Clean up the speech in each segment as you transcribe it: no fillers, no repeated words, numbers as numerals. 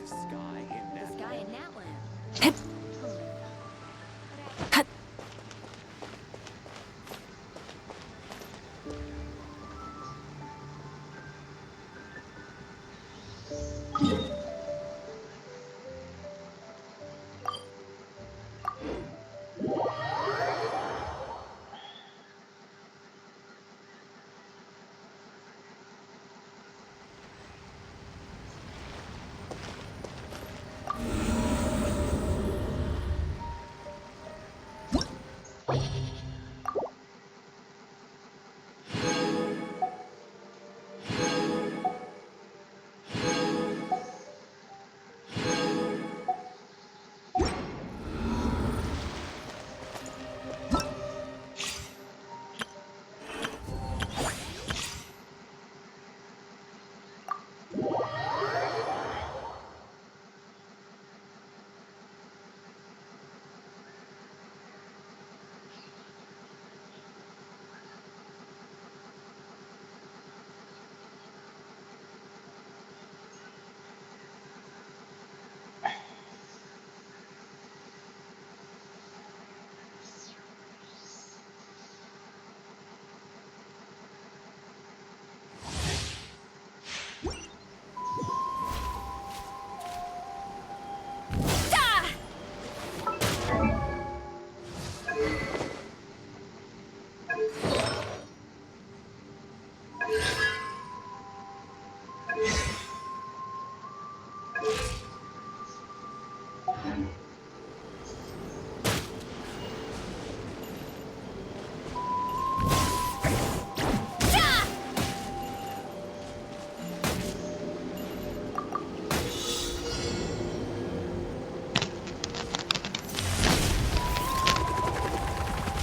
The sky in Natlan.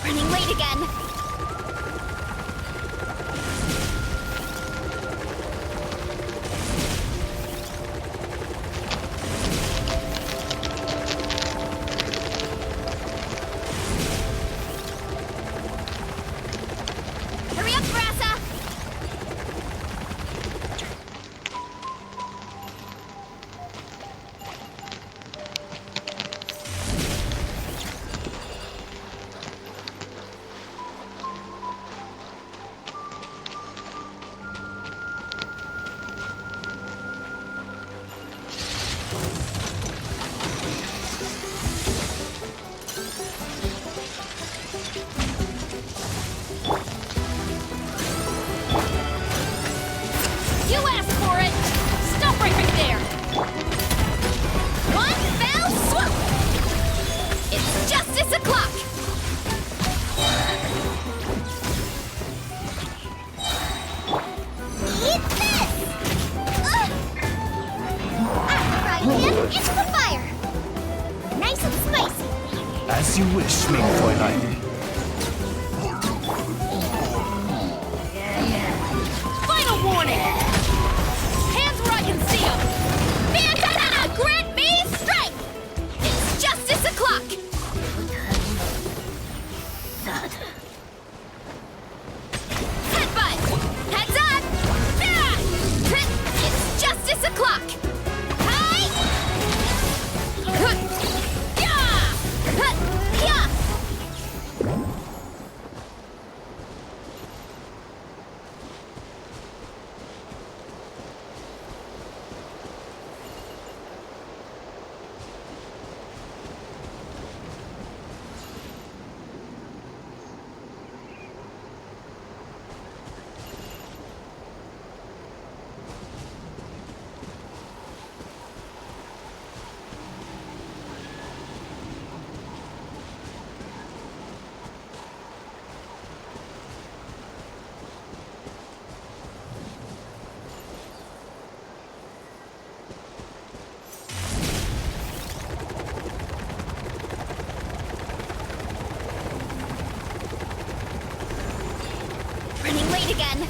Running late again. Hurry up, Varesa! You asked for it! Stop right there! One fell swoop! It's justice o'clock! Eat this! Right hand into the fire! Nice and spicy! As you wish, mein Fräulein. Final warning! Hands where I can see them! Tanah, grant me strength! It's justice o'clock! Headbutt! Heads up! It's justice o'clock! Hi! Yeah! Running late again.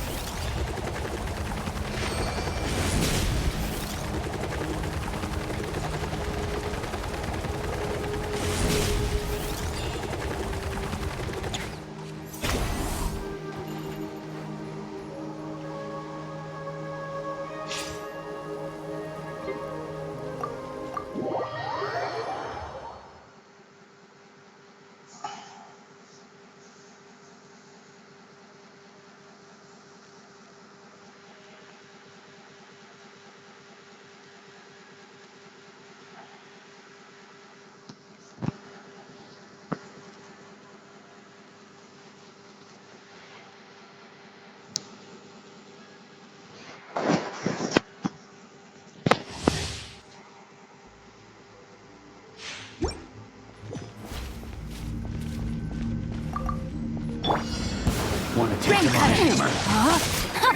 cutter.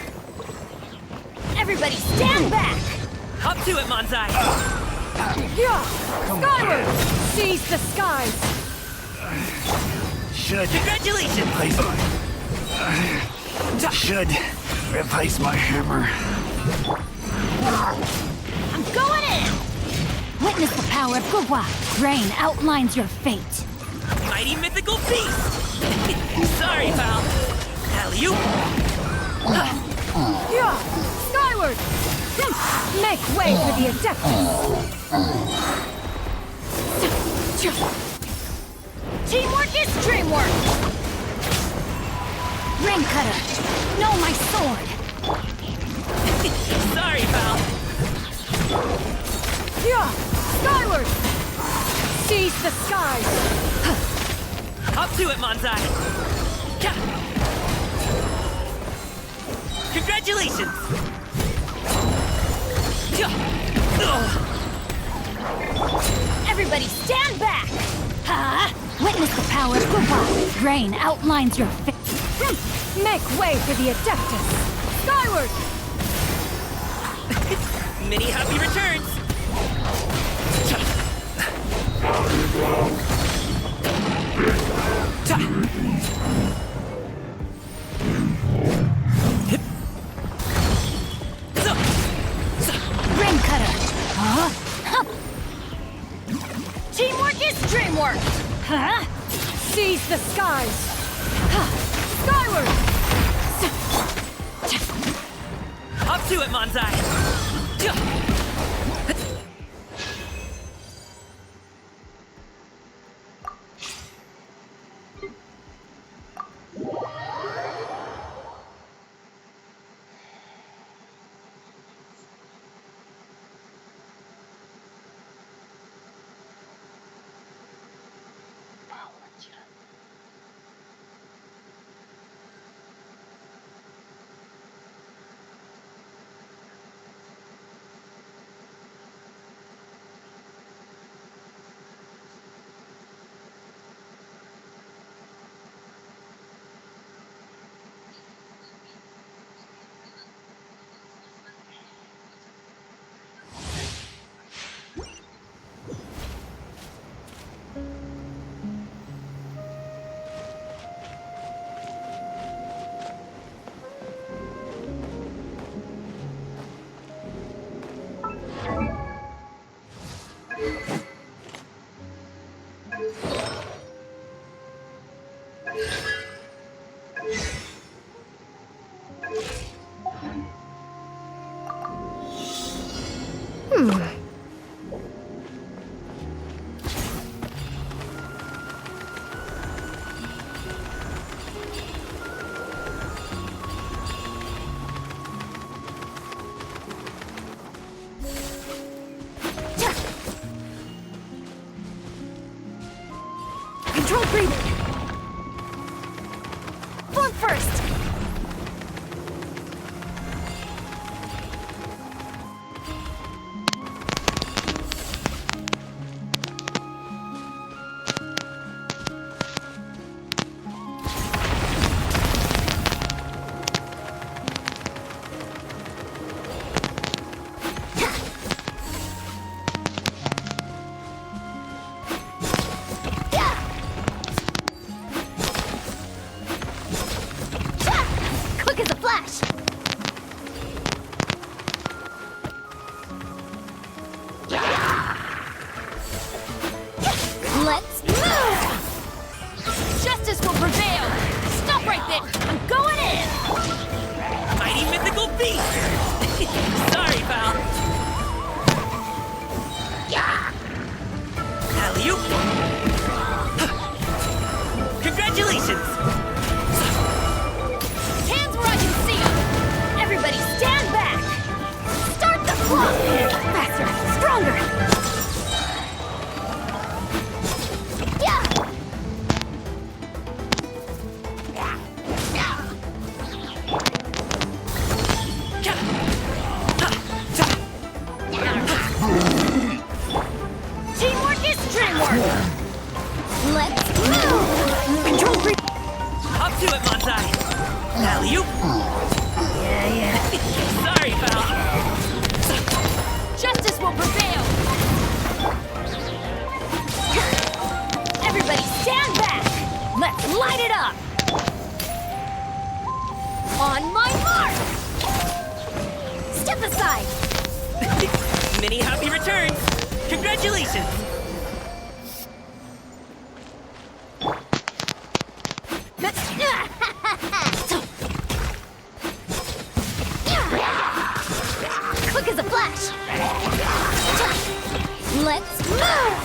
Everybody stand back! Up to it, Manzai! Yeah! Skyward! Seize the skies! Congratulations! Should replace my hammer. I'm going in! Witness the power of Gugwa. Rain outlines your fate. Mighty mythical beast! Sorry, pal. Alley-oop! Yeah! Skyward! Make way for the Adeptus! Teamwork is dreamwork! Rain cutter! Know my sword! Sorry, pal. Yeah! Skyward! Seize the skies! Up to it, Manzai! Congratulations! Everybody stand back! Witness the power of Gugwa. Rain outlines your fate. Make way for the Adeptus! Skyward! Many happy returns! Rain cutter! Teamwork is dreamwork! Seize the skies! Skyward! Up to it, Manzai! Control breathing! Form first! Quick as a flash! Let's move! Justice will prevail! Stop right there! I'm going in! Mighty mythical beast! Sorry, pal. Alley-oop! Congratulations! Hands where I can see them! Everybody stand back! Start the clock! Faster! Stronger! Yeah! will prevail! Everybody stand back! Let's light it up! On my mark! Step aside! Many happy returns! Congratulations! Quick as a flash! Let's move!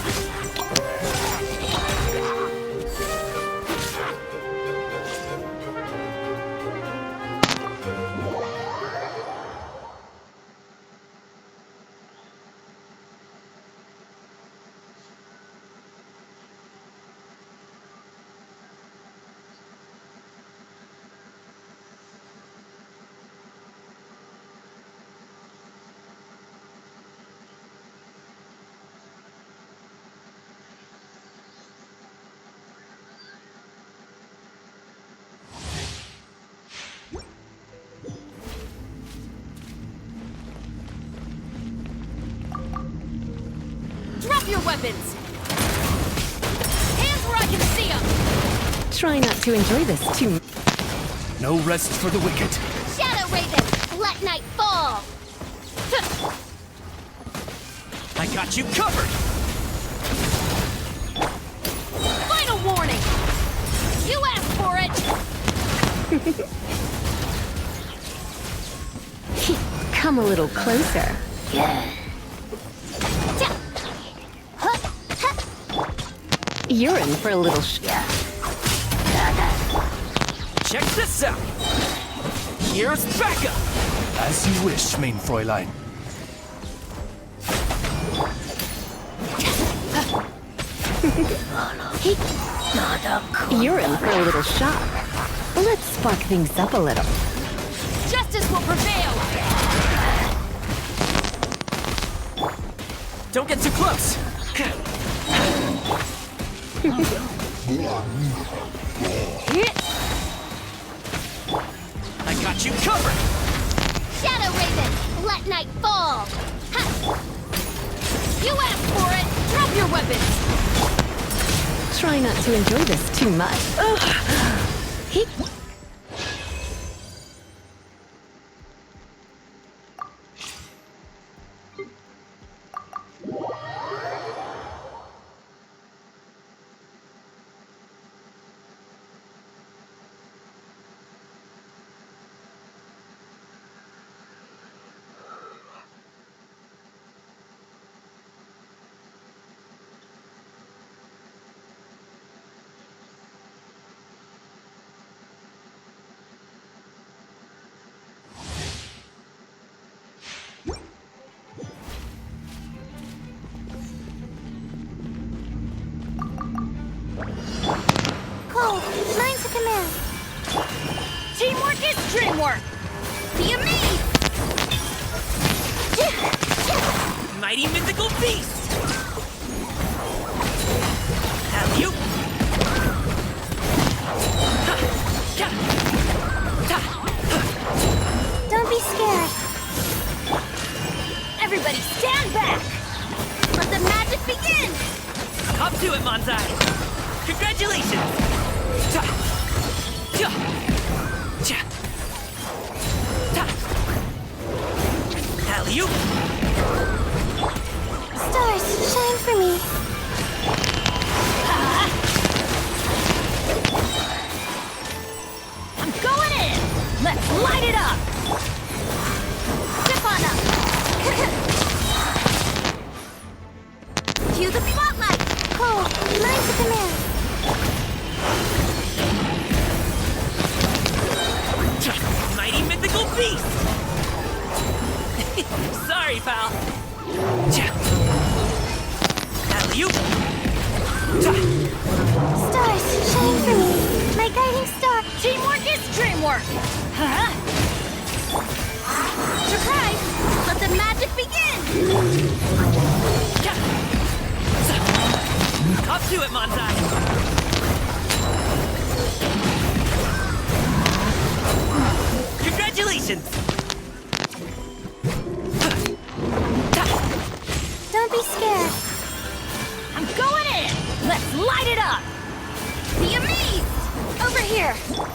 Drop your weapons! Hands where I can see them! Try not to enjoy this too much. No rest for the wicked. Shadow Raven, let night fall! I got you covered! Final warning! You asked for it! Come a little closer. You're in for a little Check this out! Here's backup! As you wish, main Fräulein. You're in for a little shock. Let's spark things up a little. Justice will prevail! Don't get too close! I got you covered! Shadow Raven, let night fall! Ha! You asked for it! Drop your weapons! Try not to enjoy this too much. Cold, mine's a command. Teamwork is dreamwork! Be amazed! Mighty mythical beast! Have you? Don't be scared. Everybody stand back! Let the magic begin! Up to it, Manzai! Congratulations! Alley-oop! Stars, shine for me. I'm going in! Let's light it up! Step on up! Cue the spotlight! Cold, mine's a command. Mighty mythical beast! Sorry, pal. Alley-oop! Stars, shine for me. My guiding star. Teamwork is dreamwork. Surprise! Let the magic begin! Up to it, Manzai! Congratulations! Light it up! Be amazed! Over here!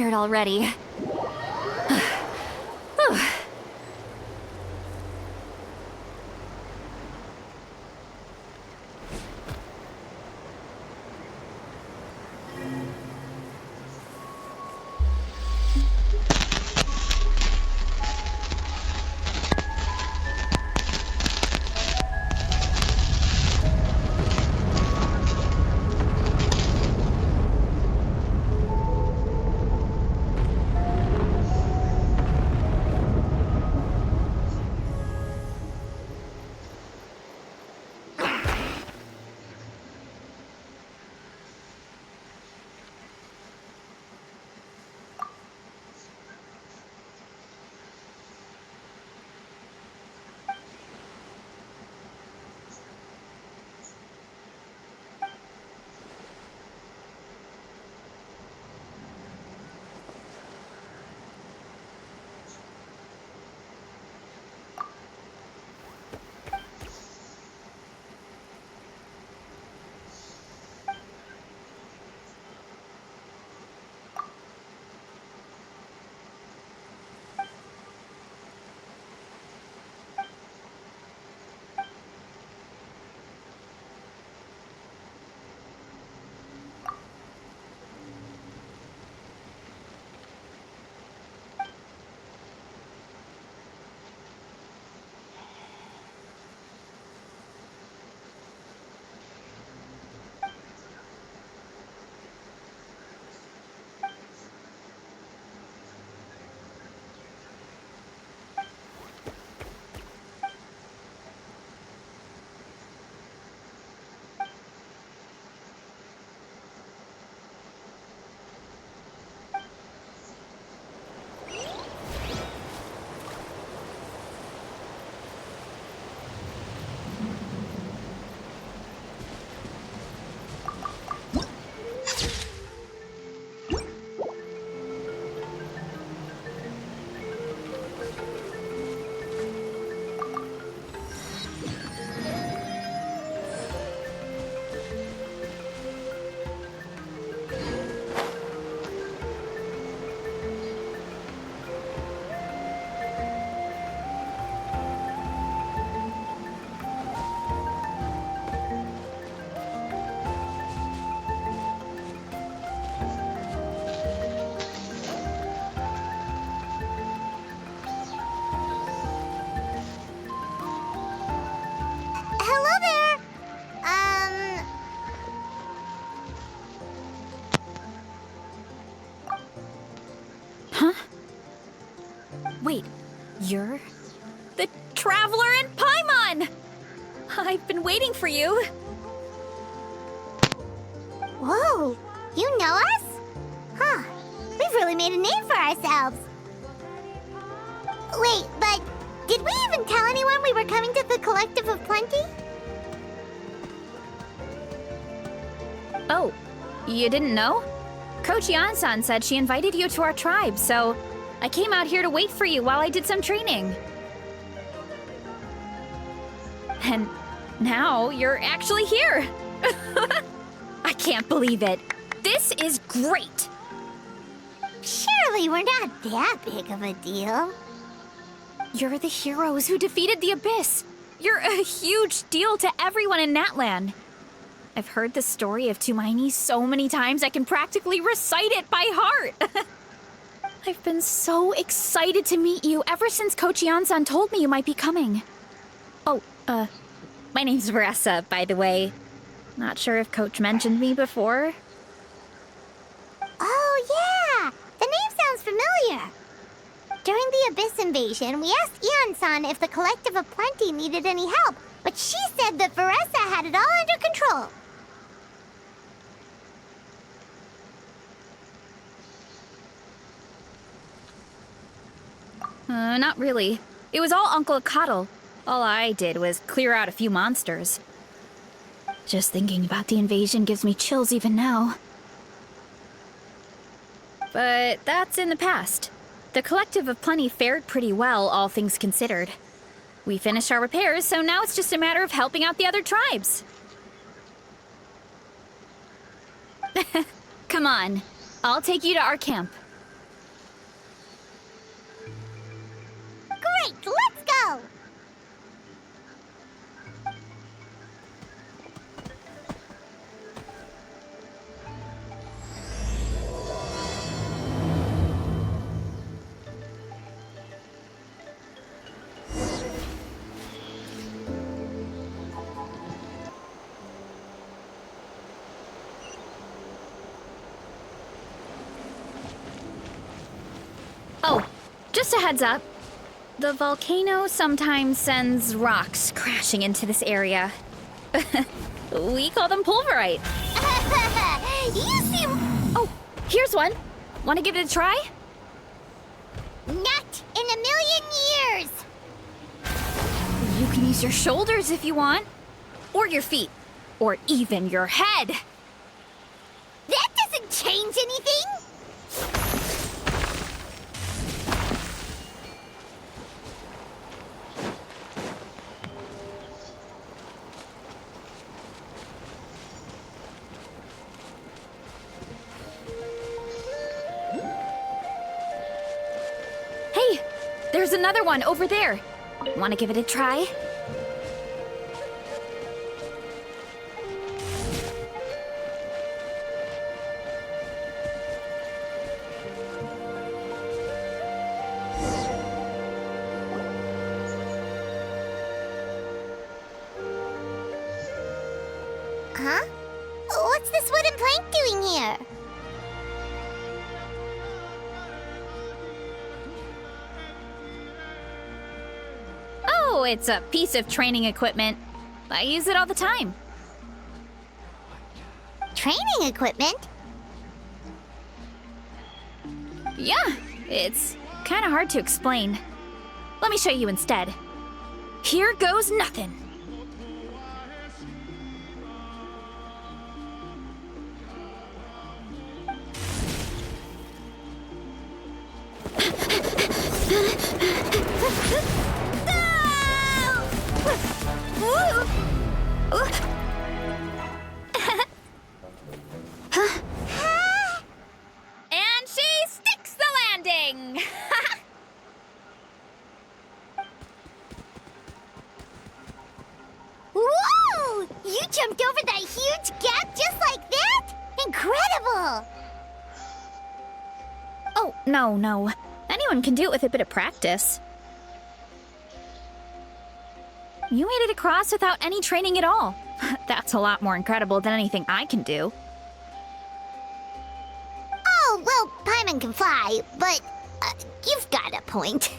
tired already. Whew. Wait, you're the Traveler and Paimon! I've been waiting for you. Whoa, you know us? Huh, we've really made a name for ourselves. Wait, but did we even tell anyone we were coming to the Collective of Plenty? Oh, you didn't know? Coach Iansan said she invited you to our tribe, so I came out here to wait for you while I did some training. And now you're actually here. I can't believe it. This is great. Surely we're not that big of a deal. You're the heroes who defeated the Abyss. You're a huge deal to everyone in Natlan. I've heard the story of Tumaini so many times I can practically recite it by heart. I've been so excited to meet you ever since Coach Iansan told me you might be coming. Oh, my name's Varesa, by the way. Not sure if Coach mentioned me before. Oh, yeah! The name sounds familiar. During the Abyss invasion, we asked Iansan if the Collective of Plenty needed any help, but she said that Varesa had it all under control. Not really. It was all Uncle Akatl. All I did was clear out a few monsters. Just thinking about the invasion gives me chills even now. But that's in the past. The Collective of Plenty fared pretty well, all things considered. We finished our repairs, so now it's just a matter of helping out the other tribes. Come on. I'll take you to our camp. right, let's go! Oh, just a heads up. The volcano sometimes sends rocks crashing into this area. We call them pulverite. You seem... Oh, here's one. Want to give it a try? Not in a million years! You can use your shoulders if you want. Or your feet. Or even your head. That doesn't change anything! Hey, there's another one over there. Want to give it a try? Huh? What's this wooden plank doing here? Oh, it's a piece of training equipment. I use it all the time. Training equipment? Yeah, it's kind of hard to explain. Let me show you instead. Here goes nothing. And she sticks the landing! Whoa! You jumped over that huge gap just like that? Incredible! Oh, no. Anyone can do it with a bit of practice. You made it across without any training at all. That's a lot more incredible than anything I can do. Oh, well, Paimon can fly, but you've got a point.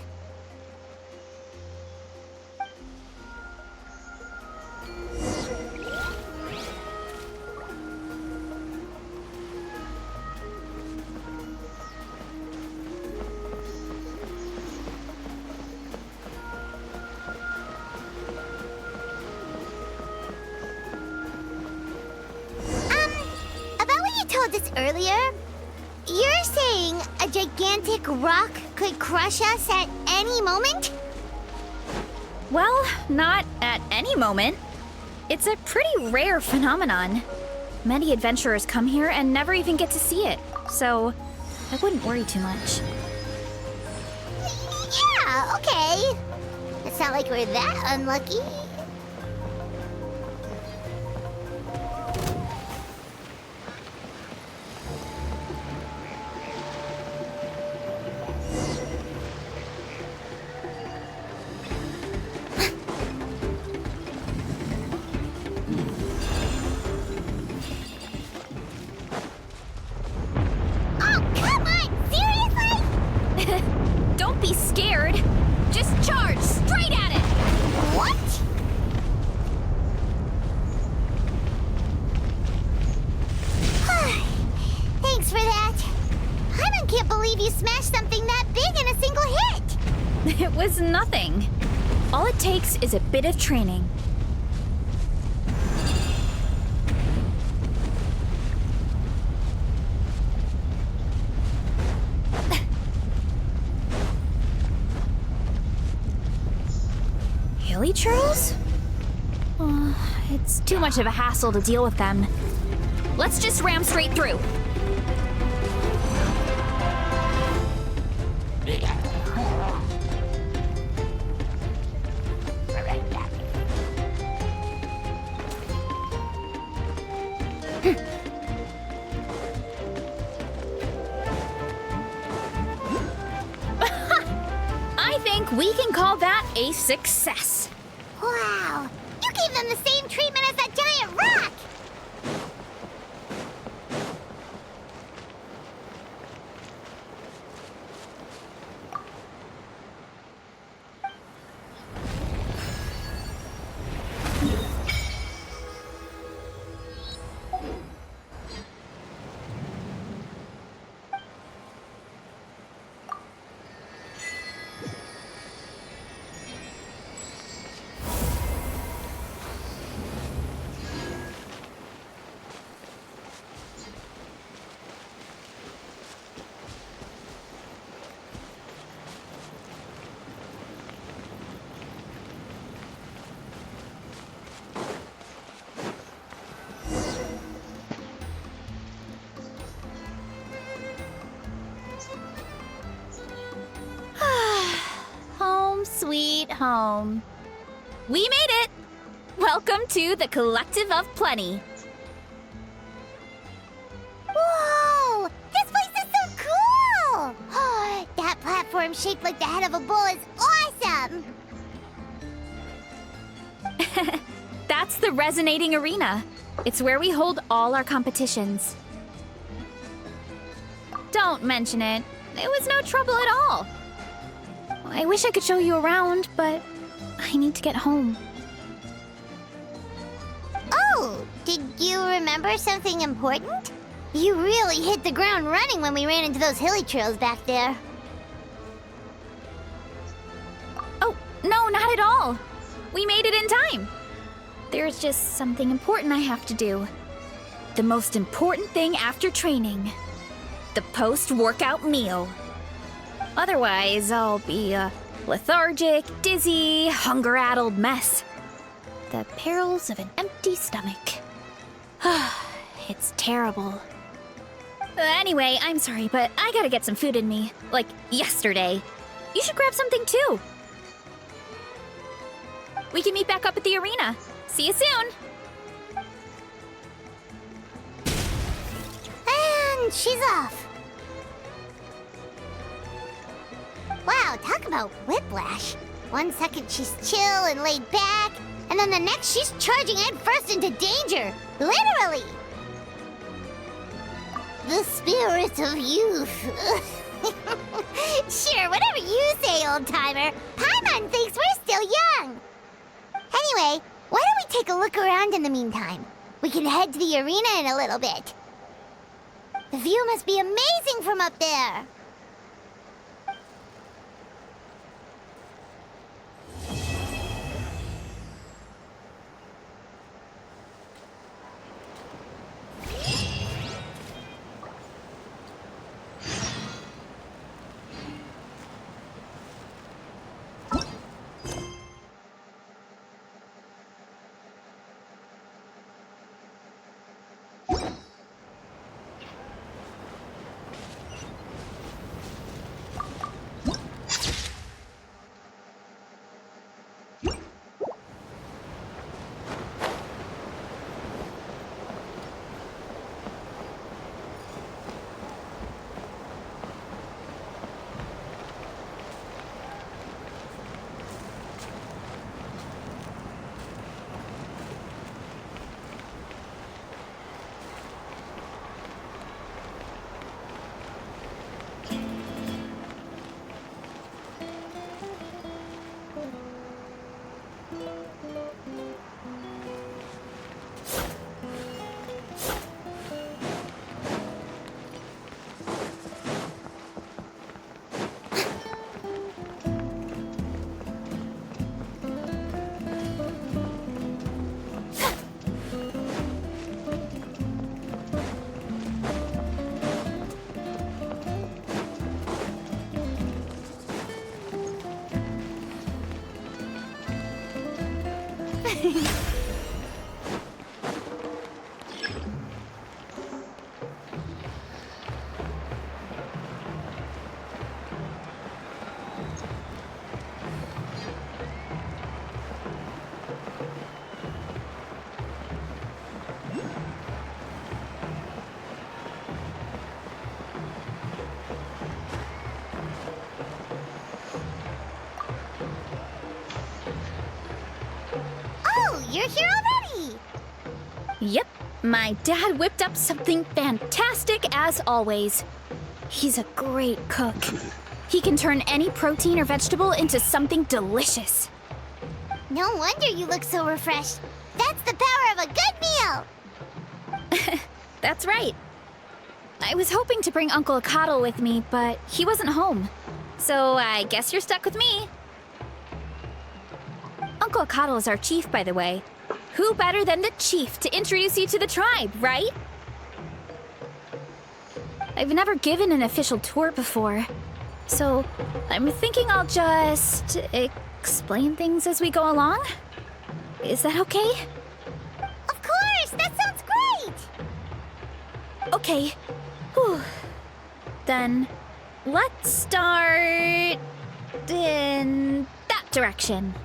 About what you told us earlier, you're saying a gigantic rock could crush us at any moment? Well, not at any moment. It's a pretty rare phenomenon. Many adventurers come here and never even get to see it, so I wouldn't worry too much. Yeah, okay. It's not like we're that unlucky. Oh, come on! Seriously? Don't be scared. Just charge straight at it. What? Thanks for that. I can't believe you smashed something that big in a single hit. It was nothing. All it takes is a bit of training. Hilly churls? It's too much of a hassle to deal with them. Let's just ram straight through. We can call that a success. Wow! You gave them the same treatment as that giant rock! Sweet home. We made it! Welcome to the Collective of Plenty. Whoa! This place is so cool! That platform shaped like the head of a bull is awesome! That's the Resonating Arena. It's where we hold all our competitions. Don't mention it. It was no trouble at all. I wish I could show you around, but I need to get home. Oh, did you remember something important? You really hit the ground running when we ran into those hilly trails back there. Oh, no, not at all. We made it in time. There's just something important I have to do. The most important thing after training. The post-workout meal. Otherwise, I'll be a lethargic, dizzy, hunger-addled mess. The perils of an empty stomach. It's terrible. Anyway, I'm sorry, but I gotta get some food in me. Like yesterday. You should grab something too. We can meet back up at the arena. See you soon. And she's off. Wow, talk about whiplash. 1 second she's chill and laid back, and then the next she's charging headfirst into danger. Literally. The spirit of youth. Sure, whatever you say, old-timer. Paimon thinks we're still young. Anyway, why don't we take a look around in the meantime? We can head to the arena in a little bit. The view must be amazing from up there. you're here already! Yep, my dad whipped up something fantastic as always. He's a great cook. He can turn any protein or vegetable into something delicious. No wonder you look so refreshed. That's the power of a good meal! That's right. I was hoping to bring Uncle Akatl with me, but he wasn't home. So I guess you're stuck with me. Uncle Akatl is our chief, by the way. Who better than the chief to introduce you to the tribe, right? I've never given an official tour before, so I'm thinking I'll just explain things as we go along. Is that okay? Of course! That sounds great! Okay. Whew. Then let's start in that direction.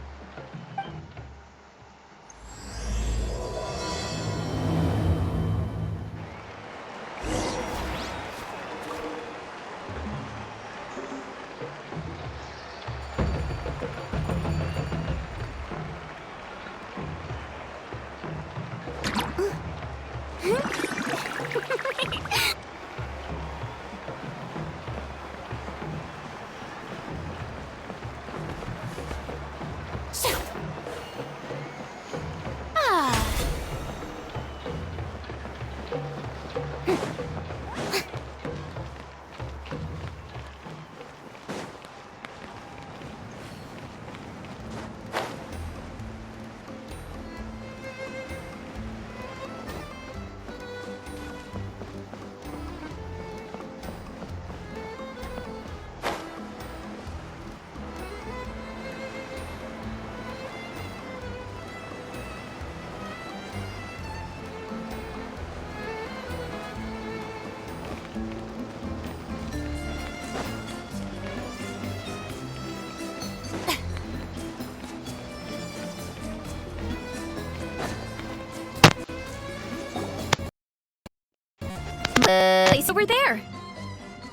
Place over there.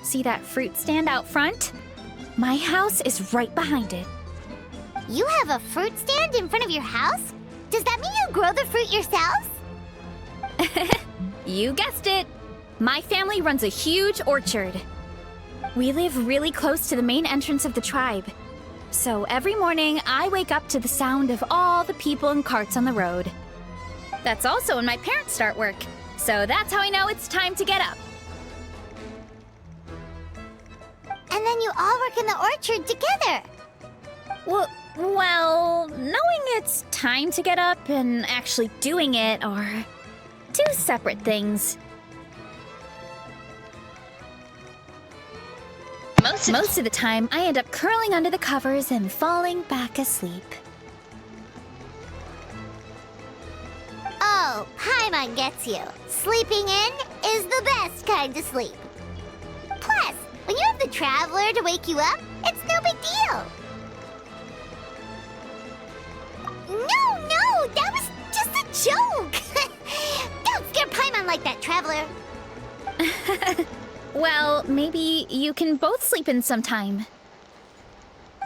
See that fruit stand out front? My house is right behind it. You have a fruit stand in front of your house? Does that mean you grow the fruit yourselves? You guessed it. My family runs a huge orchard. We live really close to the main entrance of the tribe. So every morning, I wake up to the sound of all the people and carts on the road. That's also when my parents start work. So that's how I know it's time to get up. And then you all work in the orchard together. Well, knowing it's time to get up and actually doing it are two separate things. Most of the time, I end up curling under the covers and falling back asleep. Oh, Paimon gets you. Sleeping in is the best kind to sleep. Plus, when you have the Traveler to wake you up, it's no big deal. No, that was just a joke. Don't scare Paimon like that, Traveler. Well, maybe you can both sleep in sometime.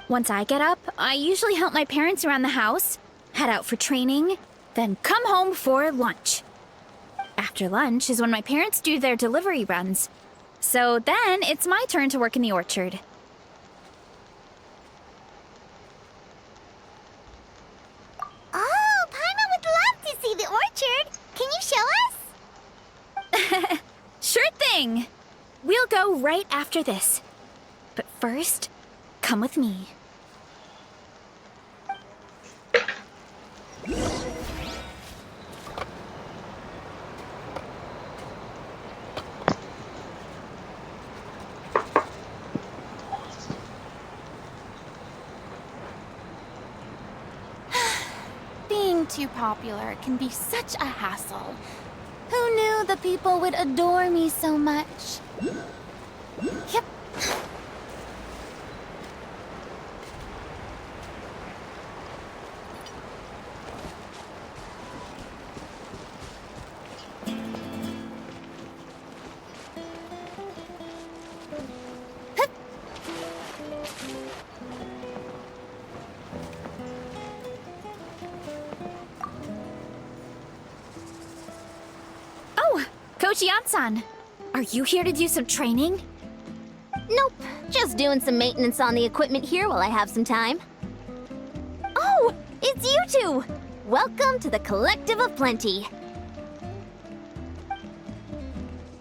Once I get up, I usually help my parents around the house, head out for training, then come home for lunch. After lunch is when my parents do their delivery runs. So then it's my turn to work in the orchard. Oh, Paimon would love to see the orchard. Can you show us? Sure thing! We'll go right after this. But first, come with me. Being too popular can be such a hassle. Who knew the people would adore me so much? Yep. Coach Iansan. Are you here to do some training? Nope, just doing some maintenance on the equipment here while I have some time. Oh, it's you two! Welcome to the Collective of Plenty.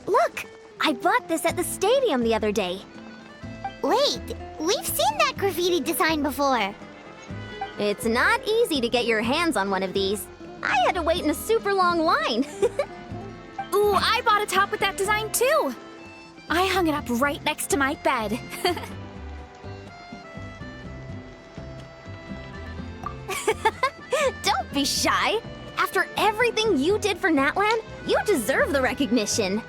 Look, I bought this at the stadium the other day. Wait, we've seen that graffiti design before. It's not easy to get your hands on one of these. I had to wait in a super long line. Ooh, I bought a top with that design too. I hung it up right next to my bed. Don't be shy. After everything you did for Natlan, you deserve the recognition.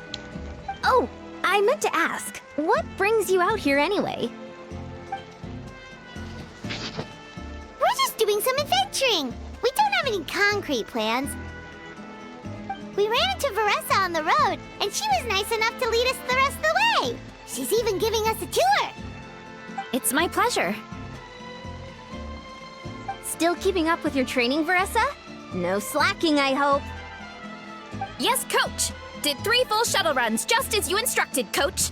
Oh, I meant to ask, what brings you out here anyway? We're just doing some adventuring. We don't have any concrete plans. We ran into Varesa on the road, and she was nice enough to lead us the rest of the way. She's even giving us a tour. It's my pleasure. Still keeping up with your training, Varesa? No slacking, I hope. Yes, Coach. Did 3 full shuttle runs, just as you instructed, Coach.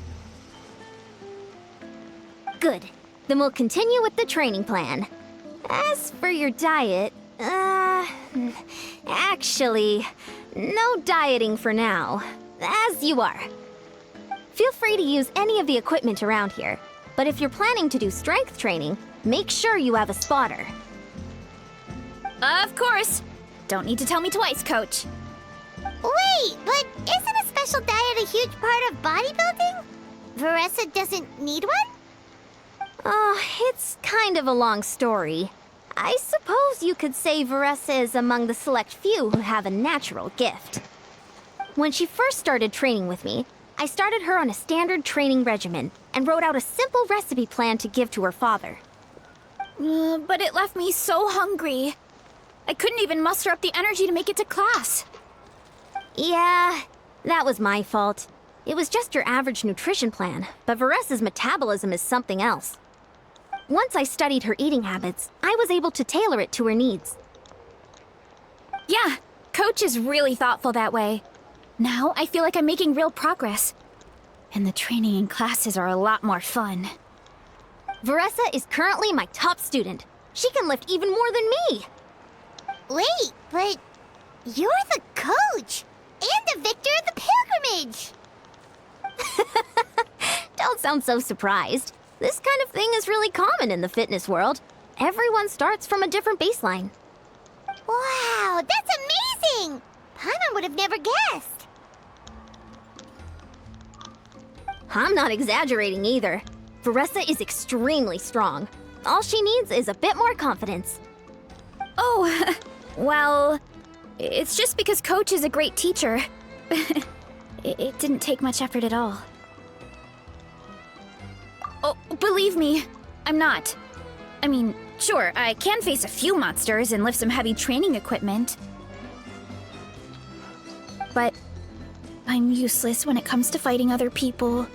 Good. Then we'll continue with the training plan. As for your diet, actually, no dieting for now. As you are. Feel free to use any of the equipment around here. But if you're planning to do strength training, make sure you have a spotter. Of course. Don't need to tell me twice, Coach. Wait, but isn't a special diet a huge part of bodybuilding? Varesa doesn't need one? Oh, it's kind of a long story. I suppose you could say Varesa is among the select few who have a natural gift. When she first started training with me, I started her on a standard training regimen and wrote out a simple recipe plan to give to her father. But it left me so hungry. I couldn't even muster up the energy to make it to class. Yeah, that was my fault. It was just your average nutrition plan, but Varesa's metabolism is something else. Once I studied her eating habits, I was able to tailor it to her needs. Yeah, Coach is really thoughtful that way. Now I feel like I'm making real progress. And the training and classes are a lot more fun. Varesa is currently my top student. She can lift even more than me. Wait, but you're the coach and the victor of the pilgrimage. Don't sound so surprised. This kind of thing is really common in the fitness world. Everyone starts from a different baseline. Wow, that's amazing! Paimon would have never guessed. I'm not exaggerating either. Varesa is extremely strong. All she needs is a bit more confidence. Oh, well, it's just because Coach is a great teacher. It didn't take much effort at all. Oh, believe me, I'm not. I mean, sure, I can face a few monsters and lift some heavy training equipment. But I'm useless when it comes to fighting other people.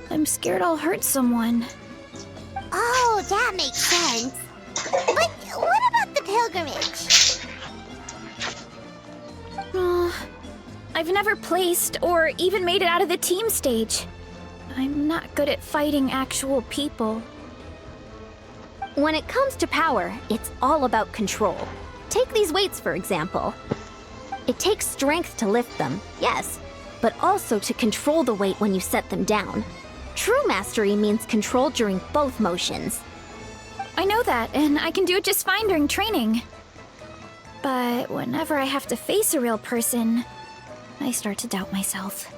I'm scared I'll hurt someone. Oh, that makes sense. But what about the pilgrimage? I've never placed or even made it out of the team stage. I'm not good at fighting actual people. When it comes to power, it's all about control. Take these weights, for example. It takes strength to lift them, yes, but also to control the weight when you set them down. True mastery means control during both motions. I know that, and I can do it just fine during training. But whenever I have to face a real person, I start to doubt myself.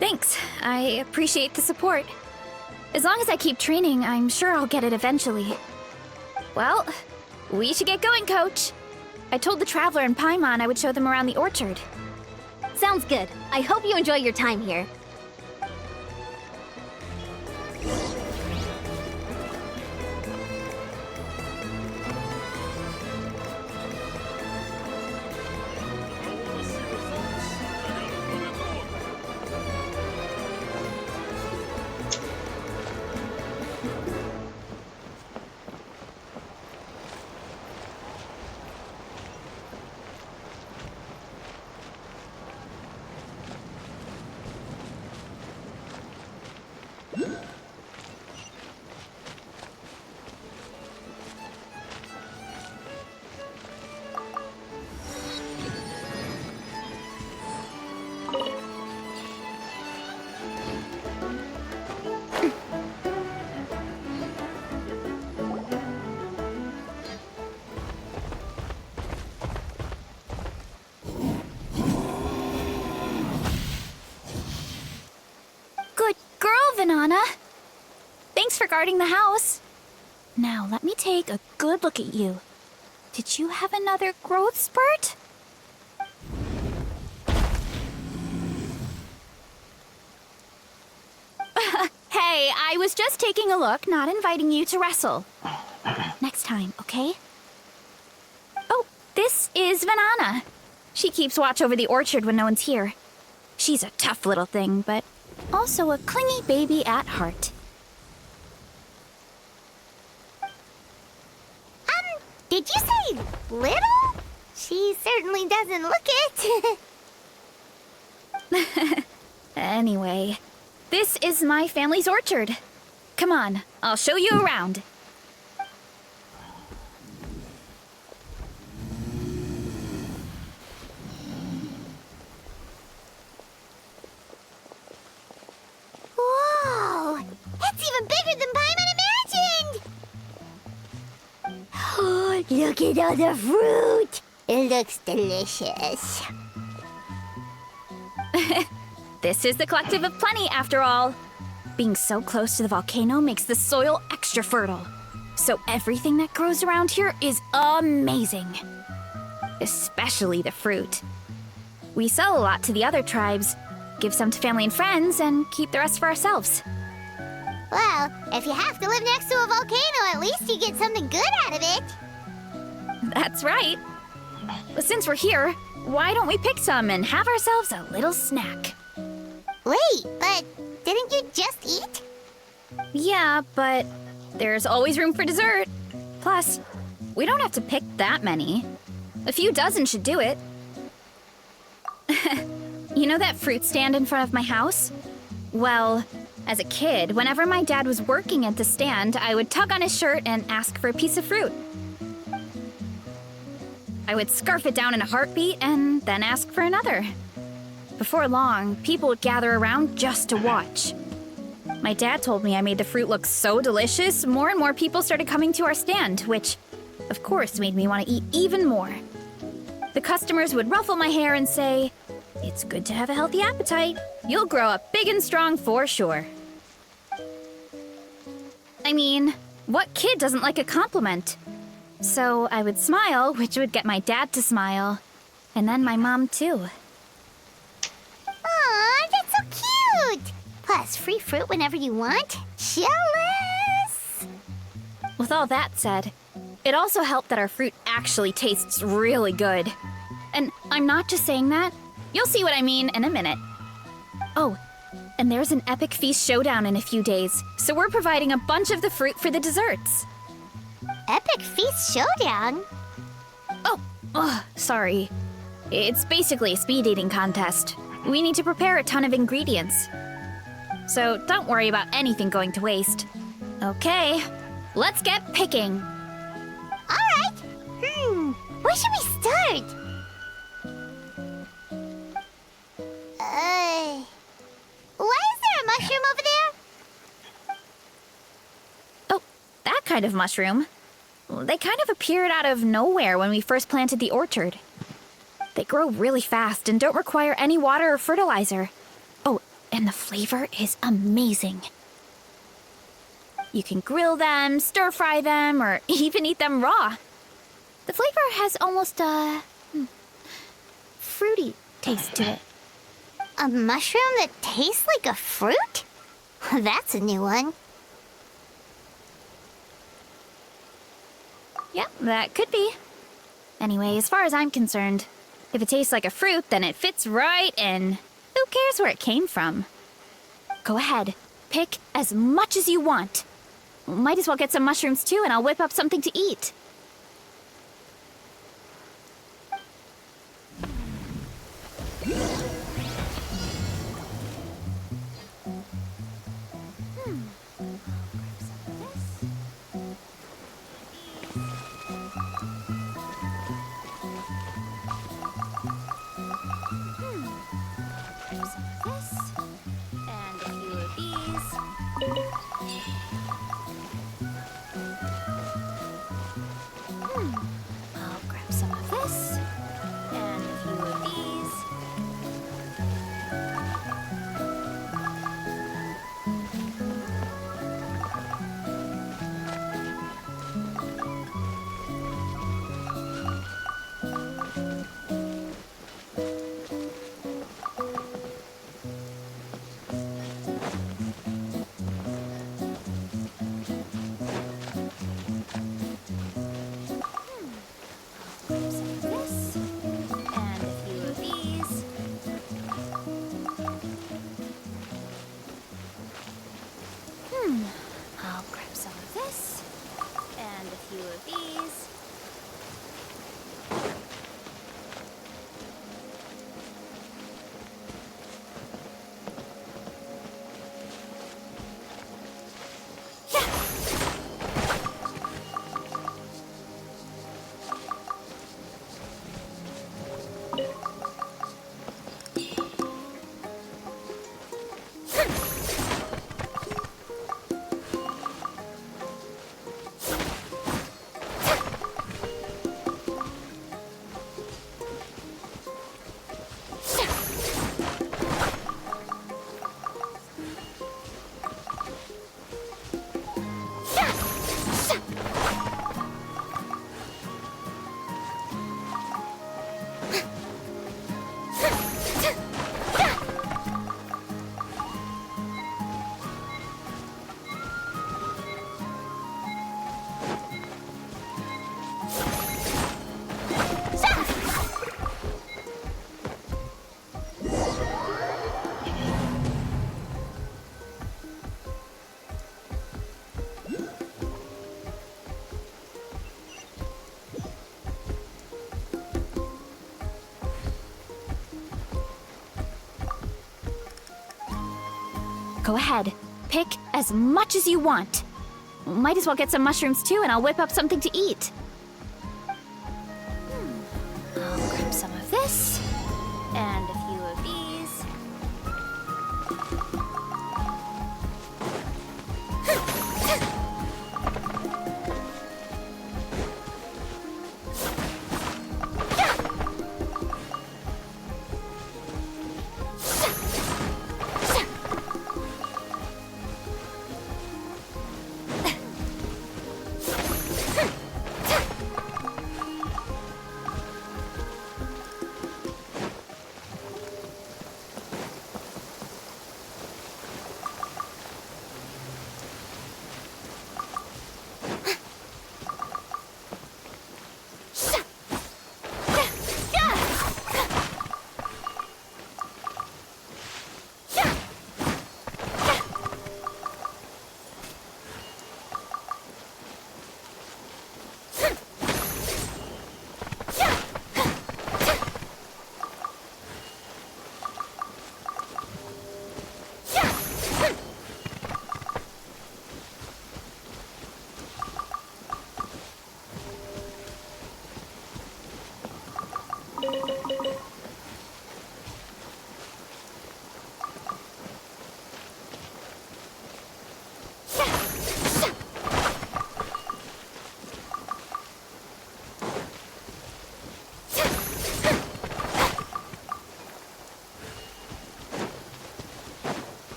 Thanks. I appreciate the support. As long as I keep training, I'm sure I'll get it eventually. Well, we should get going, Coach. I told the Traveler and Paimon I would show them around the orchard. Sounds good. I hope you enjoy your time here. guarding the house. Now, let me take a good look at you. Did you have another growth spurt? Hey, I was just taking a look, not inviting you to wrestle. Next time, okay? Oh, this is Vanana. She keeps watch over the orchard when no one's here. She's a tough little thing, but also a clingy baby at heart. Did you say little? She certainly doesn't look it. Anyway, this is my family's orchard. Come on, I'll show you around. Whoa! It's even bigger than Paimon imagined! Oh, look at all the fruit! It looks delicious. This is the Collective of Plenty, after all. Being so close to the volcano makes the soil extra fertile. So everything that grows around here is amazing. Especially the fruit. We sell a lot to the other tribes, give some to family and friends, and keep the rest for ourselves. Well, if you have to live next to a volcano, at least you get something good out of it. That's right. But since we're here, why don't we pick some and have ourselves a little snack? Wait, but didn't you just eat? Yeah, but there's always room for dessert. Plus, we don't have to pick that many. A few dozen should do it. You know that fruit stand in front of my house? Well, as a kid, whenever my dad was working at the stand, I would tug on his shirt and ask for a piece of fruit. I would scarf it down in a heartbeat and then ask for another. Before long, people would gather around just to watch. My dad told me I made the fruit look so delicious, more and more people started coming to our stand, which, of course, made me want to eat even more. The customers would ruffle my hair and say, "It's good to have a healthy appetite. You'll grow up big and strong for sure." I mean, what kid doesn't like a compliment? So I would smile, which would get my dad to smile. And then my mom, too. Aw, that's so cute! Plus, free fruit whenever you want. Jealous! With all that said, it also helped that our fruit actually tastes really good. And I'm not just saying that. You'll see what I mean in a minute. Oh, and there's an epic feast showdown in a few days, so we're providing a bunch of the fruit for the desserts. Epic Feast Showdown? Oh, sorry. It's basically a speed eating contest. We need to prepare a ton of ingredients. So don't worry about anything going to waste. Okay, let's get picking. Alright! Where should we start? Why is there a mushroom over there? Oh, that kind of mushroom. They kind of appeared out of nowhere when we first planted the orchard. They grow really fast and don't require any water or fertilizer. Oh, and the flavor is amazing. You can grill them, stir-fry them, or even eat them raw. The flavor has almost a fruity taste to it. A mushroom that tastes like a fruit? That's a new one. Yeah, that could be. Anyway, as far as I'm concerned, if it tastes like a fruit, then it fits right in. Who cares where it came from? Go ahead, pick as much as you want. Might as well get some mushrooms too, and I'll whip up something to eat. few of these. Go ahead. Pick as much as you want. Might as well get some mushrooms too, and I'll whip up something to eat. I'll grab some of this, and a few of these.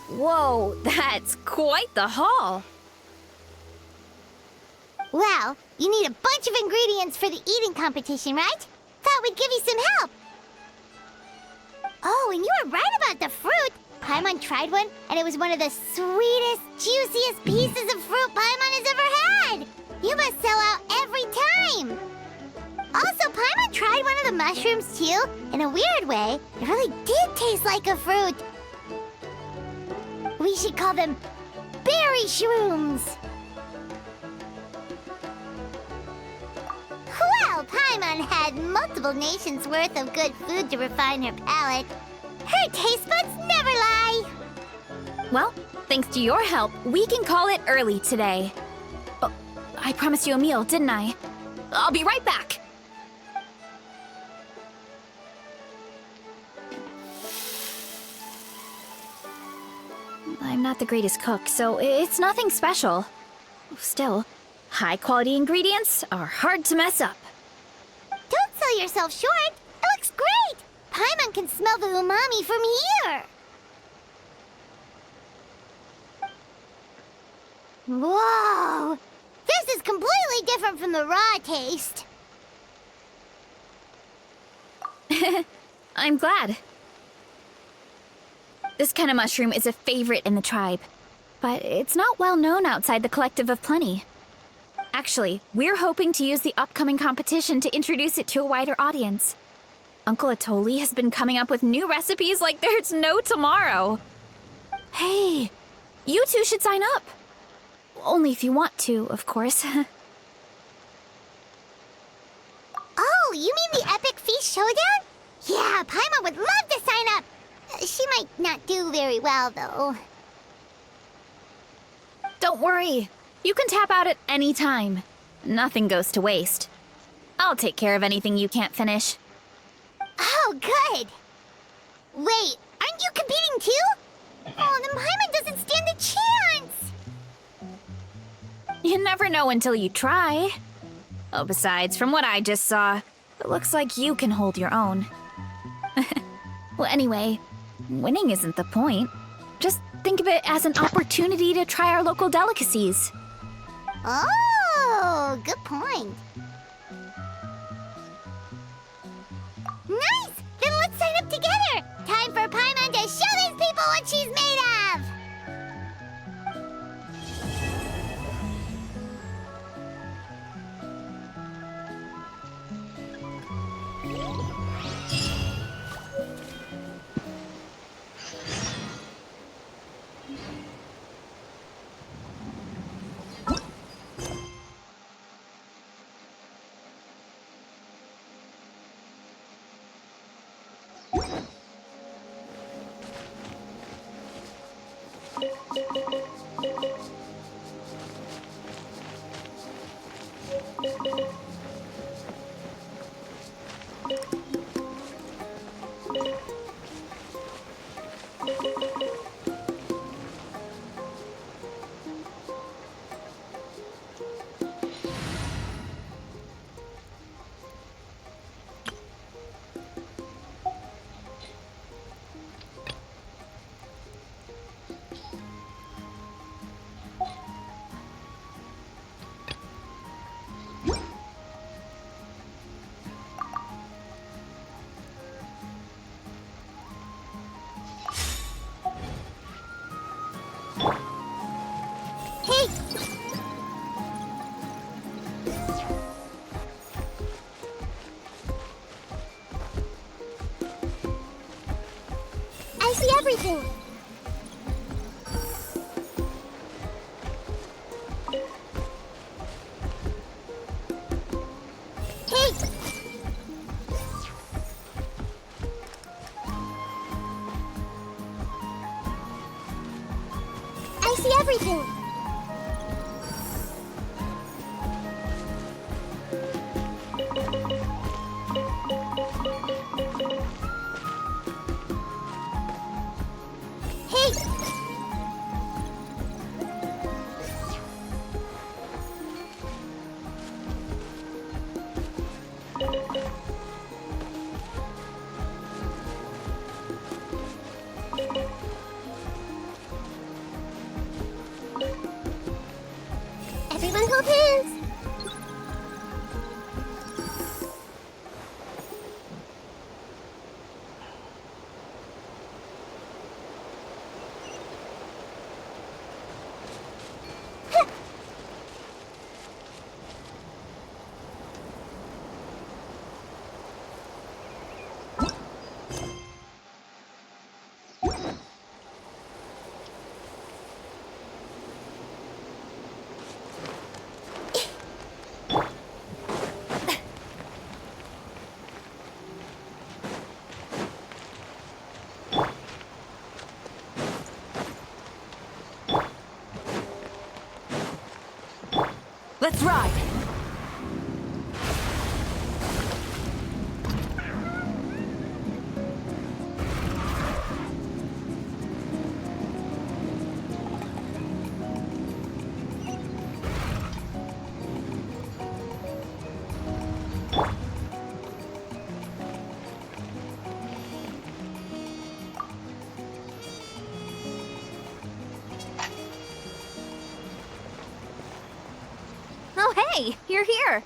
Whoa, that's quite the haul. Well, you need a bunch of ingredients for the eating competition, right? Thought we'd give you some help. Oh, and you were right about the fruit. Paimon tried one, and it was one of the sweetest, juiciest pieces of fruit Paimon has ever had. You must sell out every time. Also, Paimon tried one of the mushrooms, too. In a weird way, it really did taste like a fruit. We should call them berry shrooms. Well, Paimon had multiple nations' worth of good food to refine her palate. Her taste buds never lie. Well, thanks to your help, we can call it early today. Oh, I promised you a meal, didn't I? I'll be right back. I'm not the greatest cook, so it's nothing special. Still, high-quality ingredients are hard to mess up. Don't sell yourself short. It looks great. Paimon can smell the umami from here. Whoa! This is completely different from the raw taste. I'm glad. This kind of mushroom is a favorite in the tribe, but it's not well known outside the Collective of Plenty. Actually, we're hoping to use the upcoming competition to introduce it to a wider audience. Uncle Atoli has been coming up with new recipes like there's no tomorrow. Hey, you two should sign up. Only if you want to, of course. Oh, you mean the Epic Feast Showdown? Yeah, Paimon would love to sign up. She might not do very well, though. Don't worry. You can tap out at any time. Nothing goes to waste. I'll take care of anything you can't finish. Oh, good. Wait, aren't you competing too? Oh, then Paimon doesn't stand a chance. You never know until you try. Oh, besides, from what I just saw, it looks like you can hold your own. Well, anyway, winning isn't the point. Just think of it as an opportunity to try our local delicacies. Oh, good point. Nice! Then let's sign up together! Time for Paimon to show these people what she's made of! I see everything. Hey! I see everything. Everyone hold hands. Let's ride! Hey, you're here.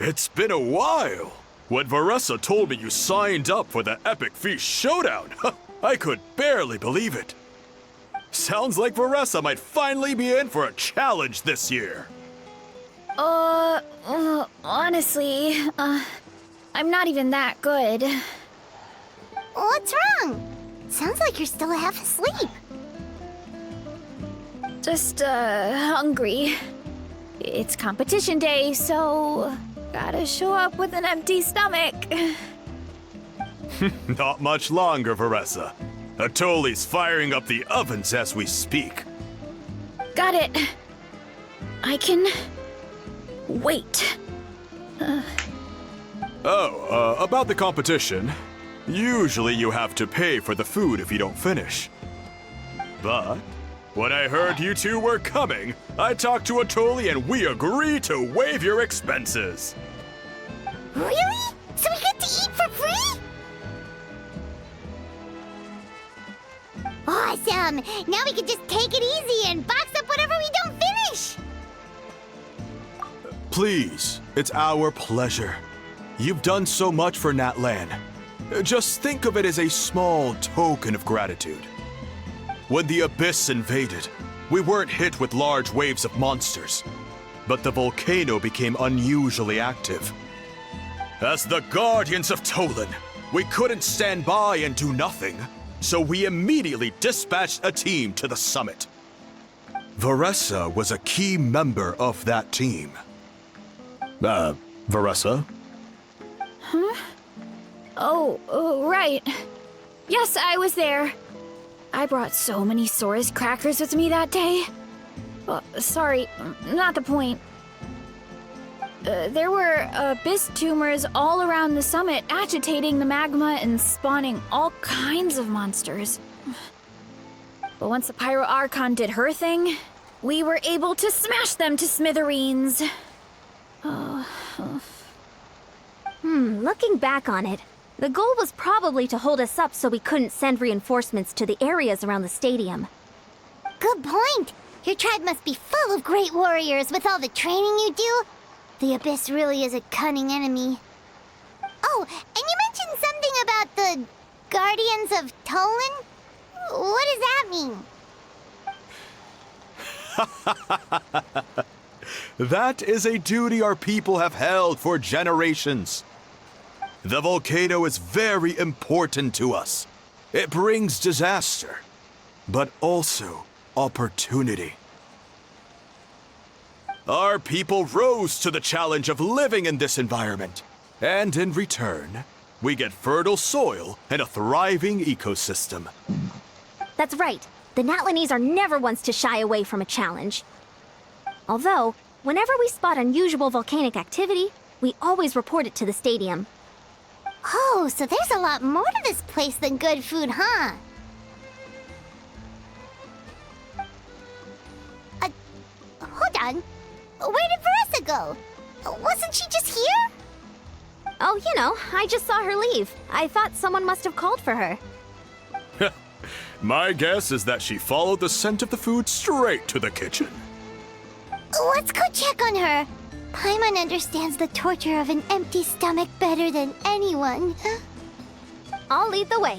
It's been a while. When Varesa told me you signed up for the Epic Feast Showdown, I could barely believe it. Sounds like Varesa might finally be in for a challenge this year. Honestly, I'm not even that good. What's wrong? Sounds like you're still half asleep. Just, hungry. It's competition day, so gotta show up with an empty stomach. Not much longer, Varesa. Atoli's firing up the ovens as we speak. Got it. I can wait. About the competition. Usually you have to pay for the food if you don't finish. But when I heard you two were coming, I talked to Atoli and we agreed to waive your expenses. Really? So we get to eat for free? Awesome! Now we can just take it easy and box up whatever we don't finish! Please, it's our pleasure. You've done so much for Natlan. Just think of it as a small token of gratitude. When the Abyss invaded, we weren't hit with large waves of monsters, but the volcano became unusually active. As the Guardians of Tolan, we couldn't stand by and do nothing, so we immediately dispatched a team to the summit. Varesa was a key member of that team. Varesa? Oh, right. Yes, I was there. I brought so many Sora's crackers with me that day. Sorry, not the point. There were abyss tumors all around the summit, agitating the magma and spawning all kinds of monsters. But once the Pyro Archon did her thing, we were able to smash them to smithereens. Looking back on it, the goal was probably to hold us up so we couldn't send reinforcements to the areas around the stadium. Good point! Your tribe must be full of great warriors with all the training you do. The Abyss really is a cunning enemy. Oh, and you mentioned something about the Guardians of Tolan? What does that mean? That is a duty our people have held for generations. The volcano is very important to us. It brings disaster, but also opportunity. Our people rose to the challenge of living in this environment, and in return, we get fertile soil and a thriving ecosystem. That's right. The Natlanese are never ones to shy away from a challenge. Although, whenever we spot unusual volcanic activity, we always report it to the stadium. Oh, so there's a lot more to this place than good food, huh? Hold on. Where did Varesa go? Wasn't she just here? Oh, you know, I just saw her leave. I thought someone must have called for her. My guess is that she followed the scent of the food straight to the kitchen. Let's go check on her. Paimon understands the torture of an empty stomach better than anyone. I'll lead the way.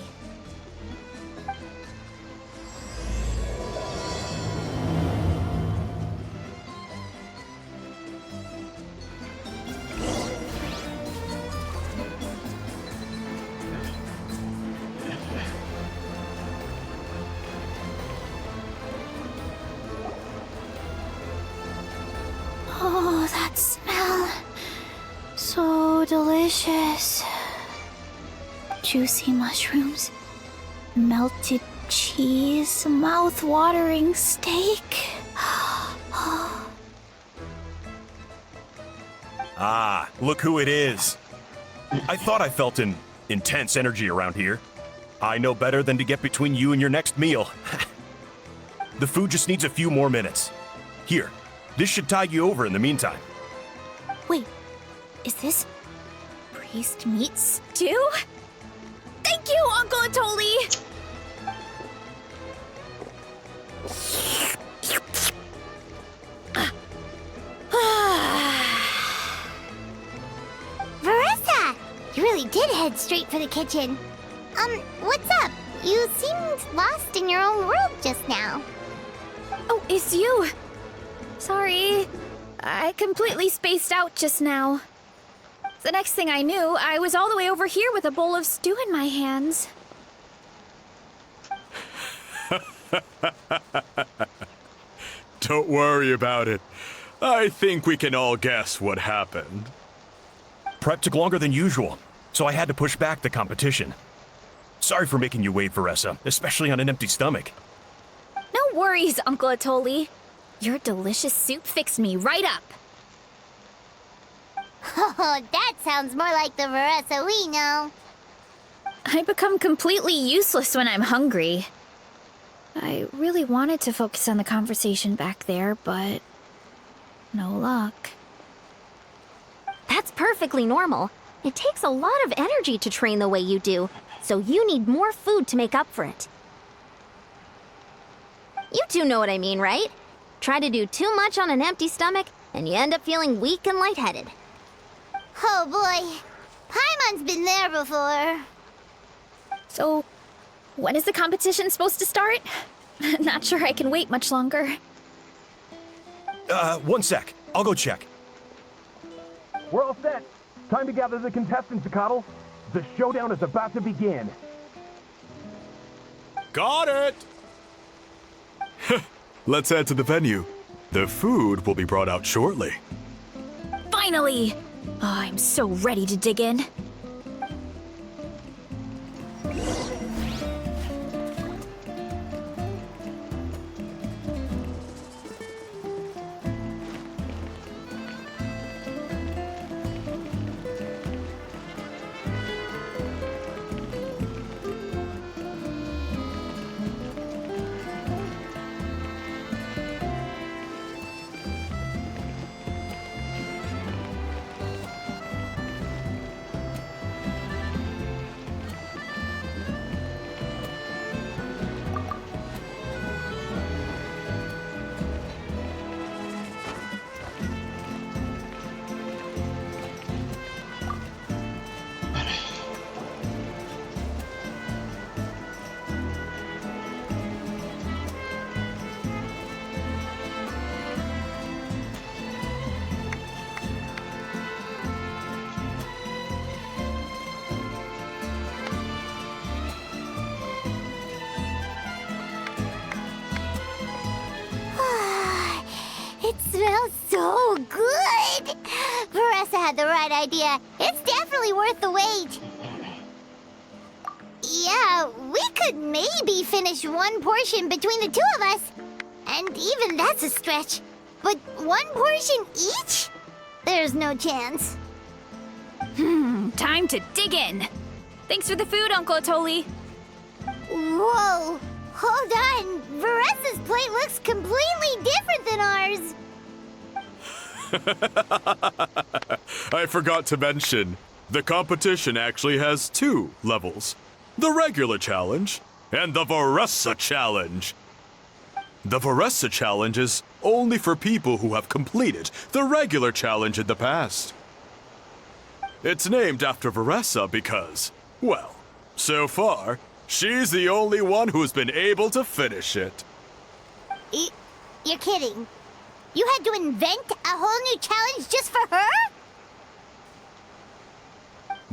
Oh, that smell. So delicious. Juicy mushrooms, melted cheese, mouth-watering steak. Ah, look who it is. I thought I felt an intense energy around here. I know better than to get between you and your next meal. The food just needs a few more minutes. Here, this should tide you over in the meantime. Wait, is this priest meat stew? Thank you, Uncle Atoli! You really did head straight for the kitchen. What's up? You seemed lost in your own world just now. Oh, it's you. Sorry. I completely spaced out just now. The next thing I knew, I was all the way over here with a bowl of stew in my hands. Don't worry about it. I think we can all guess what happened. Prep took longer than usual, so I had to push back the competition. Sorry for making you wait, Varesa, especially on an empty stomach. No worries, Uncle Atoli. Your delicious soup fixed me right up. Oh, that sounds more like the Varesa we know. I become completely useless when I'm hungry. I really wanted to focus on the conversation back there, but no luck. That's perfectly normal. It takes a lot of energy to train the way you do, so you need more food to make up for it. You two know what I mean, right? Try to do too much on an empty stomach, and you end up feeling weak and lightheaded. Oh boy, Paimon's been there before. So, when is the competition supposed to start? Not sure I can wait much longer. 1 sec. I'll go check. We're all set. Time to gather the contestants, Coddle. The showdown is about to begin. Got it! Let's head to the venue. The food will be brought out shortly. Finally! Oh, I'm so ready to dig in. It smells so good! Varesa had the right idea. It's definitely worth the wait. Yeah, we could maybe finish one portion between the two of us. And even that's a stretch. But one portion each? There's no chance. Time to dig in. Thanks for the food, Uncle Atoli. Whoa! Hold on! Varesa's plate looks completely different than ours! I forgot to mention, the competition actually has 2 levels. The regular challenge and the Varesa challenge. The Varesa challenge is only for people who have completed the regular challenge in the past. It's named after Varesa because, well, so far, she's the only one who's been able to finish it. You're kidding. You had to invent a whole new challenge just for her?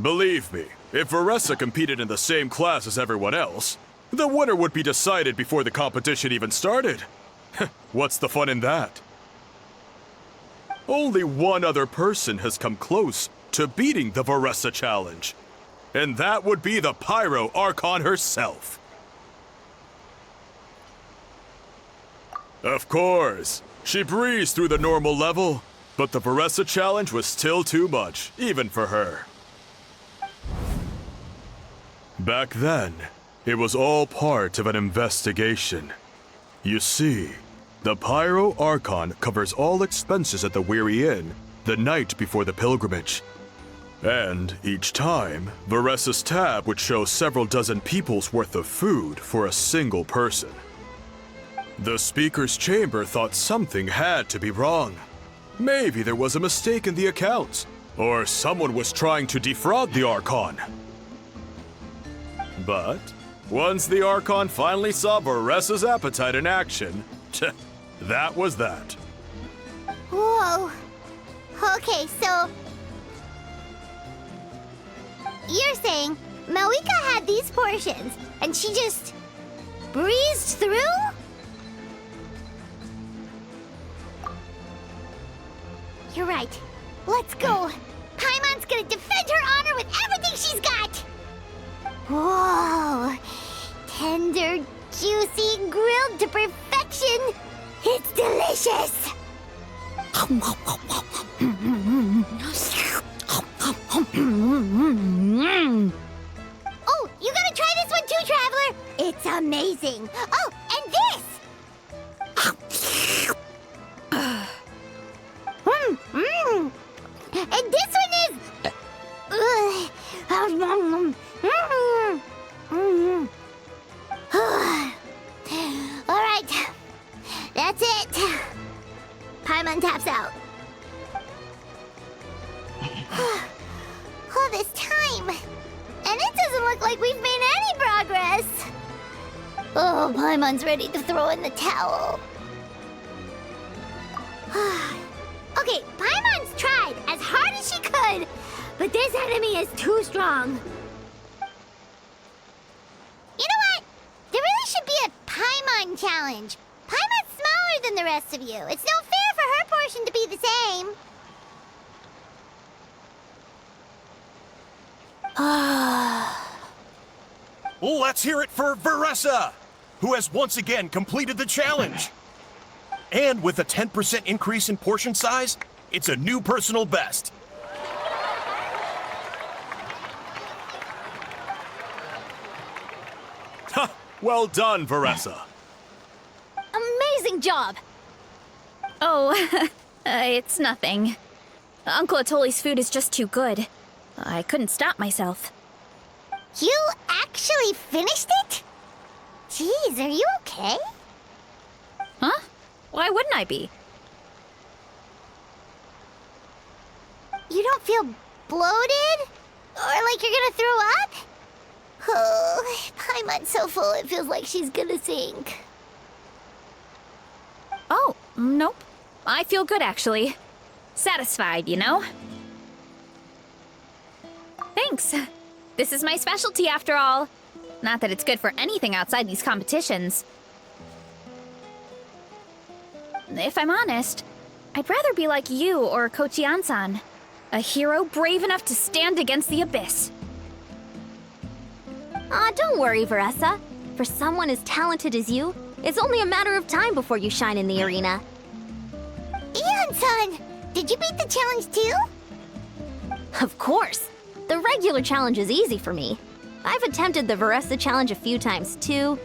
Believe me, if Varesa competed in the same class as everyone else, the winner would be decided before the competition even started. What's the fun in that? Only one other person has come close to beating the Varesa challenge, and that would be the Pyro Archon herself. Of course, she breezed through the normal level, but the Varesa challenge was still too much, even for her. Back then, it was all part of an investigation. You see, the Pyro Archon covers all expenses at the Weary Inn the night before the pilgrimage. And each time, Varesa's tab would show several dozen people's worth of food for a single person. The speaker's chamber thought something had to be wrong. Maybe there was a mistake in the accounts, Or someone was trying to defraud the Archon. But once the Archon finally saw Varesa's appetite in action, that was that. Whoa. Okay, so... You're saying Malika had these portions, and she just breezed through? You're right. Let's go. Paimon's gonna defend her honor with everything she's got! Whoa! Tender, juicy, grilled to perfection! It's delicious! Oh, you gotta try this one too, Traveler! It's amazing! Oh, and this! And this one is... Alright, that's it. Paimon taps out. All this time, and it doesn't look like we've made any progress. Oh, Paimon's ready to throw in the towel. Okay, Paimon's tried as hard as she could, but this enemy is too strong. You know what? There really should be a Paimon challenge. Paimon's smaller than the rest of you. It's no fair for her portion to be the same. Let's hear it for Varesa, who has once again completed the challenge. And with a 10% increase in portion size, it's a new personal best. Ha! Well done, Varesa. Amazing job! Oh, it's nothing. Uncle Atoli's food is just too good. I couldn't stop myself. You actually finished it? Jeez, are you okay? Huh? Why wouldn't I be? You don't feel bloated? Or like you're gonna throw up? Oh, Paimon's so full it feels like she's gonna sink. Oh, nope. I feel good, actually. Satisfied, you know? Thanks. This is my specialty, after all. Not that it's good for anything outside these competitions. If I'm honest, I'd rather be like you or Coach Iansan, a hero brave enough to stand against the abyss. Don't worry, Varesa. For someone as talented as you, it's only a matter of time before you shine in the arena. Iansan, did you beat the challenge too? Of course. The regular challenge is easy for me. I've attempted the Varesa challenge a few times too,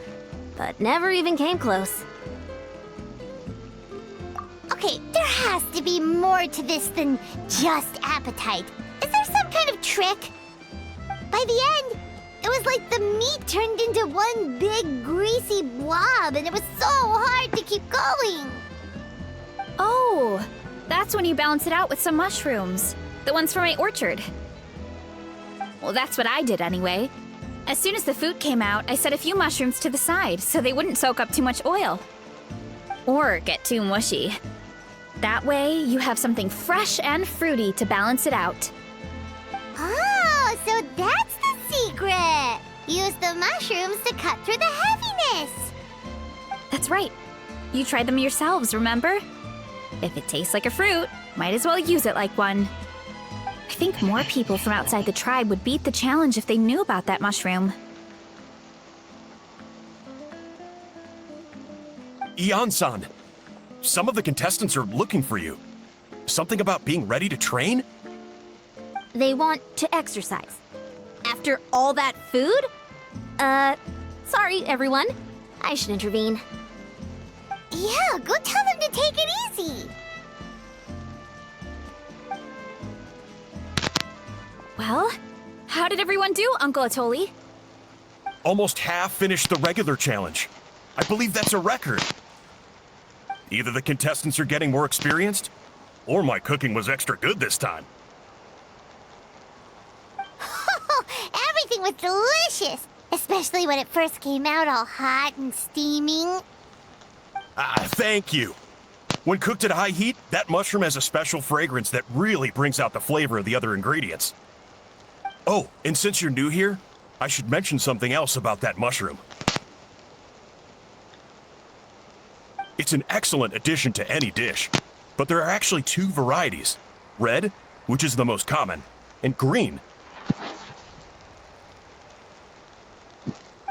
but never even came close. Okay, there has to be more to this than just appetite. Is there some kind of trick? By the end, it was like the meat turned into one big greasy blob, and it was so hard to keep going. Oh, that's when you balance it out with some mushrooms. The ones from my orchard. Well, that's what I did anyway. As soon as the food came out, I set a few mushrooms to the side so they wouldn't soak up too much oil. Or get too mushy. That way, you have something fresh and fruity to balance it out. Oh, so that's the secret! Use the mushrooms to cut through the heaviness! That's right. You tried them yourselves, remember? If it tastes like a fruit, might as well use it like one. I think more people from outside the tribe would beat the challenge if they knew about that mushroom. Iansan, some of the contestants are looking for you. Something about being ready to train? They want to exercise. After all that food? Sorry, everyone. I should intervene. Yeah, go tell them to take it easy! Well, how did everyone do, Uncle Atoli? Almost half finished the regular challenge. I believe that's a record. Either the contestants are getting more experienced, or my cooking was extra good this time. everything was delicious, especially when it first came out all hot and steaming. Thank you. When cooked at high heat, that mushroom has a special fragrance that really brings out the flavor of the other ingredients. Oh, and since you're new here, I should mention something else about that mushroom. It's an excellent addition to any dish, but there are actually two varieties. Red, which is the most common, and green.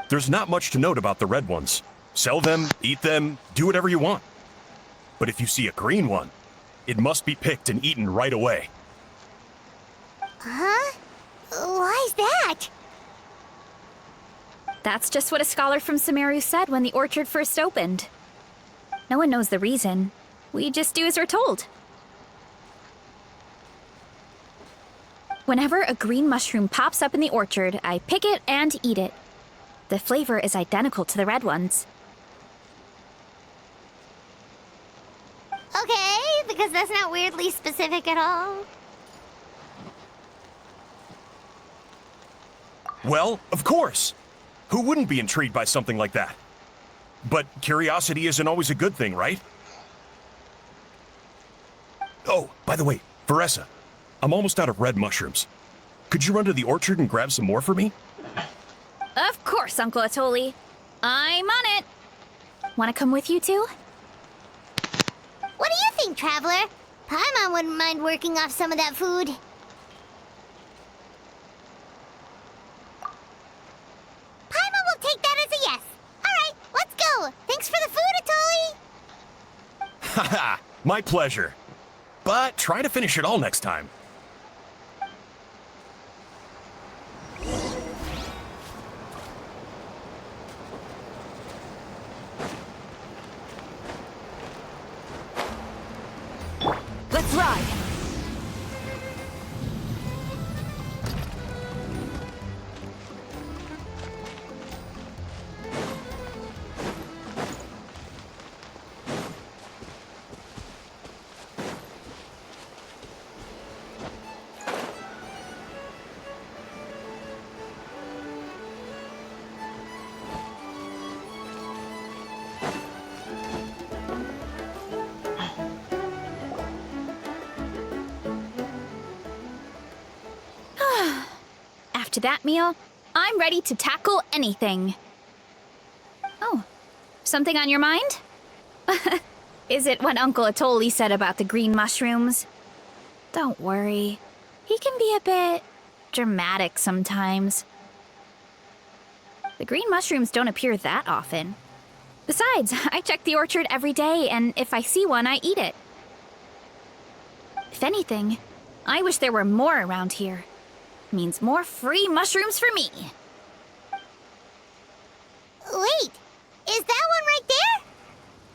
There's not much to note about the red ones. Sell them, eat them, do whatever you want. But if you see a green one, it must be picked and eaten right away. Huh? Why's that? That's just what a scholar from Sumeru said when the orchard first opened. No one knows the reason. We just do as we're told. Whenever a green mushroom pops up in the orchard, I pick it and eat it. The flavor is identical to the red ones. Okay, because that's not weirdly specific at all. Well, of course. Who wouldn't be intrigued by something like that? But curiosity isn't always a good thing, right? Oh, by the way, Varesa, I'm almost out of red mushrooms. Could you run to the orchard and grab some more for me? Of course, Uncle Atoli. I'm on it. Want to come with you too? What do you think, Traveler? Paimon wouldn't mind working off some of that food. Paimon will take that as a yes. Alright, let's go. Thanks for the food, Atoli. Haha, my pleasure. But try to finish it all next time. Let's ride! After that meal, I'm ready to tackle anything. Oh, something on your mind? Is it what Uncle Atoli said about the green mushrooms? Don't worry. He can be a bit dramatic sometimes. The green mushrooms don't appear that often. Besides, I check the orchard every day, and if I see one, I eat it. If anything, I wish there were more around here. Means more free mushrooms for me. Wait, is that one right there?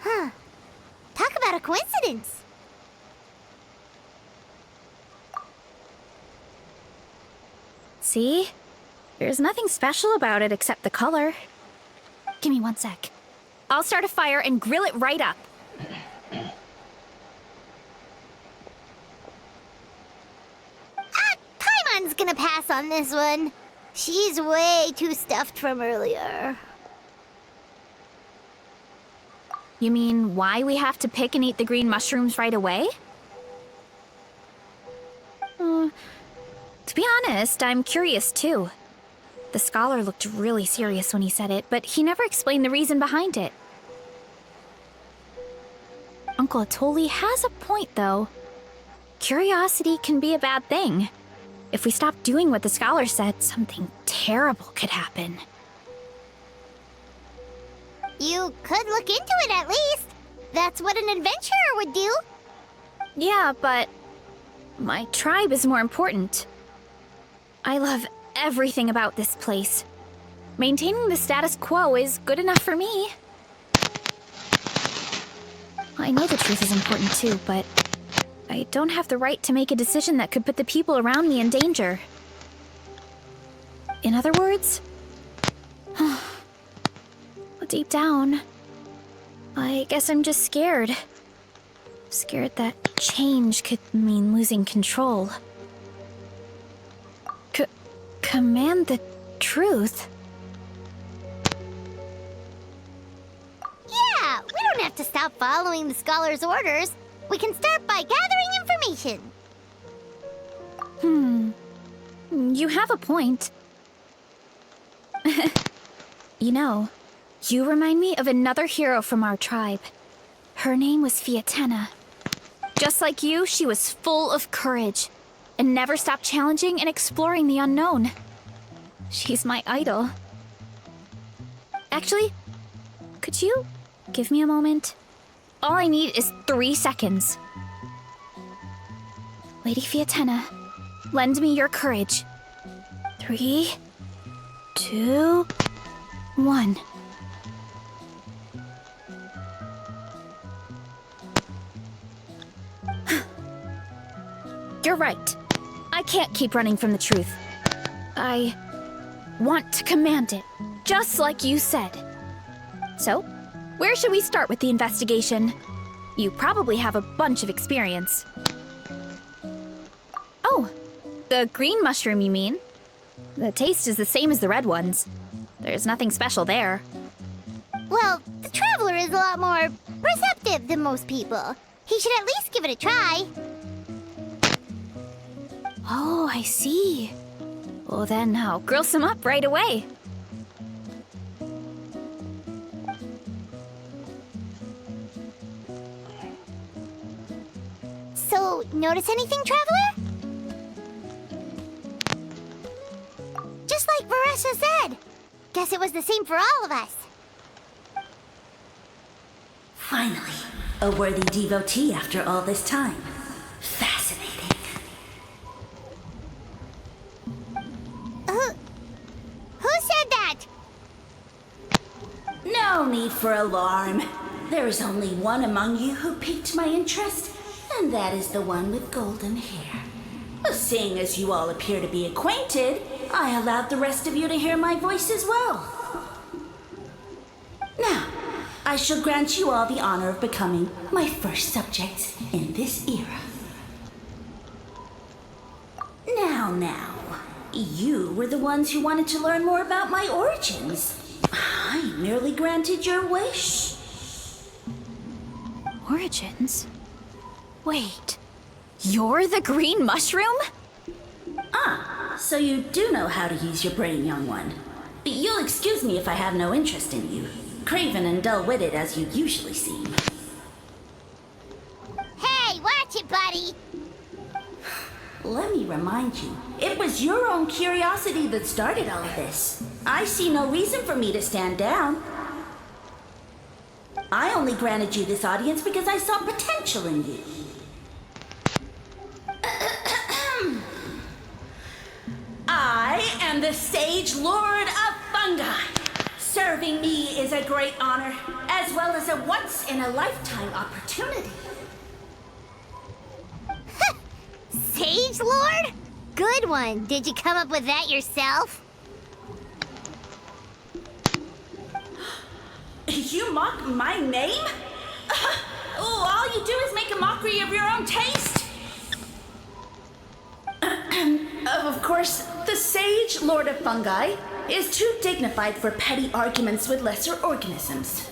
Huh. Talk about a coincidence. See? There's nothing special about it except the color. Give me 1 sec. I'll start a fire and grill it right up. Paimon's gonna pass on this one. She's way too stuffed from earlier. You mean why we have to pick and eat the green mushrooms right away? To be honest, I'm curious too. The scholar looked really serious when he said it, but he never explained the reason behind it. Uncle Atoli has a point, though. Curiosity can be a bad thing. If we stop doing what the scholar said, something terrible could happen. You could look into it at least. That's what an adventurer would do. Yeah, but my tribe is more important. I love everything about this place. Maintaining the status quo is good enough for me. I know the truth is important too, but I don't have the right to make a decision that could put the people around me in danger. In other words, deep down, I guess I'm just scared. Scared that change could mean losing control. Command the truth. Yeah, we don't have to stop following the scholar's orders. We can start by gathering information. You have a point. You know, you remind me of another hero from our tribe. Her name was Fiatena. Just like you, she was full of courage and never stopped challenging and exploring the unknown. She's my idol. Actually, could you give me a moment? All I need is 3 seconds. Lady Fiatena, lend me your courage. 3, 2, 1. You're right. I can't keep running from the truth. I want to command it, just like you said. So, where should we start with the investigation? You probably have a bunch of experience. Oh, the green mushroom, you mean? The taste is the same as the red ones. There's nothing special there. Well, the traveler is a lot more receptive than most people. He should at least give it a try. Oh, I see. Well, then I'll grill some up right away. So, notice anything, traveler? Just like Varesa said. Guess it was the same for all of us. Finally, a worthy devotee after all this time. Fascinating. Who said that? No need for alarm. There is only one among you who piqued my interest, and that is the one with golden hair. Seeing as you all appear to be acquainted, I allowed the rest of you to hear my voice as well. Now, I shall grant you all the honor of becoming my first subjects in this era. Now, you were the ones who wanted to learn more about my origins. I merely granted your wish. Origins? Wait, you're the green mushroom? So you do know how to use your brain, young one. But you'll excuse me if I have no interest in you, craven and dull-witted as you usually seem. Hey, watch it, buddy! Let me remind you, it was your own curiosity that started all of this. I see no reason for me to stand down. I only granted you this audience because I saw potential in you. I am the Sage Lord of Fungi. Serving me is a great honor, as well as a once-in-a-lifetime opportunity. Sage Lord? Good one. Did you come up with that yourself? You mock my name? All you do is make a mockery of your own taste. Of course, the Sage Lord of Fungi is too dignified for petty arguments with lesser organisms.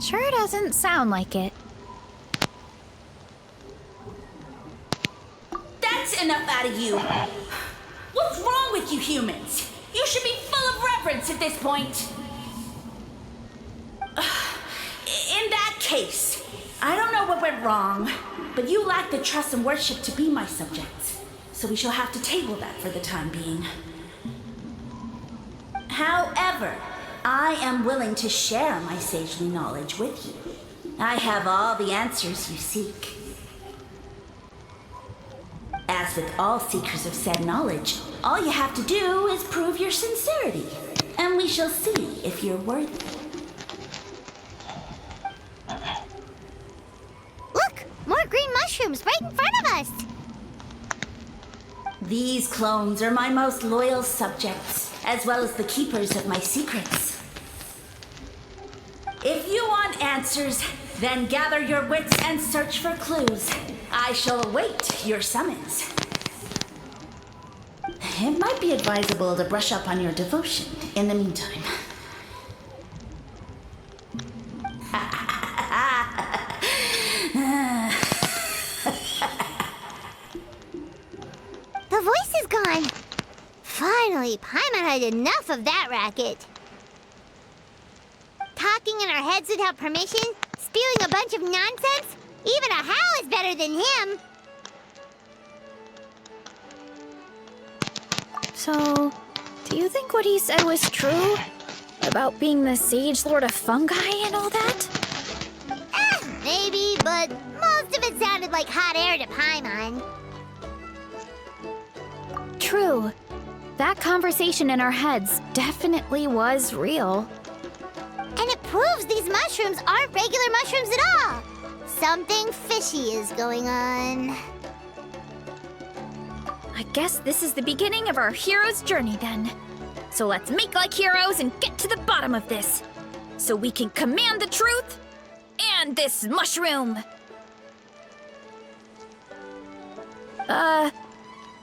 Sure doesn't sound like it. That's enough out of you. What's wrong with you humans? You should be full of reverence at this point. In that case, I don't know what went wrong, but you lack the trust and worship to be my subjects. So we shall have to table that for the time being. However, I am willing to share my sagely knowledge with you. I have all the answers you seek. As with all seekers of said knowledge, all you have to do is prove your sincerity, and we shall see if you're worthy. Look! More green mushrooms right in front of us! These clones are my most loyal subjects, as well as the keepers of my secrets. If you want answers, then gather your wits and search for clues. I shall await your summons. It might be advisable to brush up on your devotion in the meantime. The voice is gone. Finally, Paimon had enough of that racket. Talking in our heads without permission, spewing a bunch of nonsense. Even a howl is better than him. So, do you think what he said was true? About being the Sage Lord of Fungi and all that? Maybe, but most of it sounded like hot air to Paimon. True. That conversation in our heads definitely was real. And it proves these mushrooms aren't regular mushrooms at all. Something fishy is going on. I guess this is the beginning of our hero's journey then. So let's make like heroes and get to the bottom of this. So we can command the truth and this mushroom.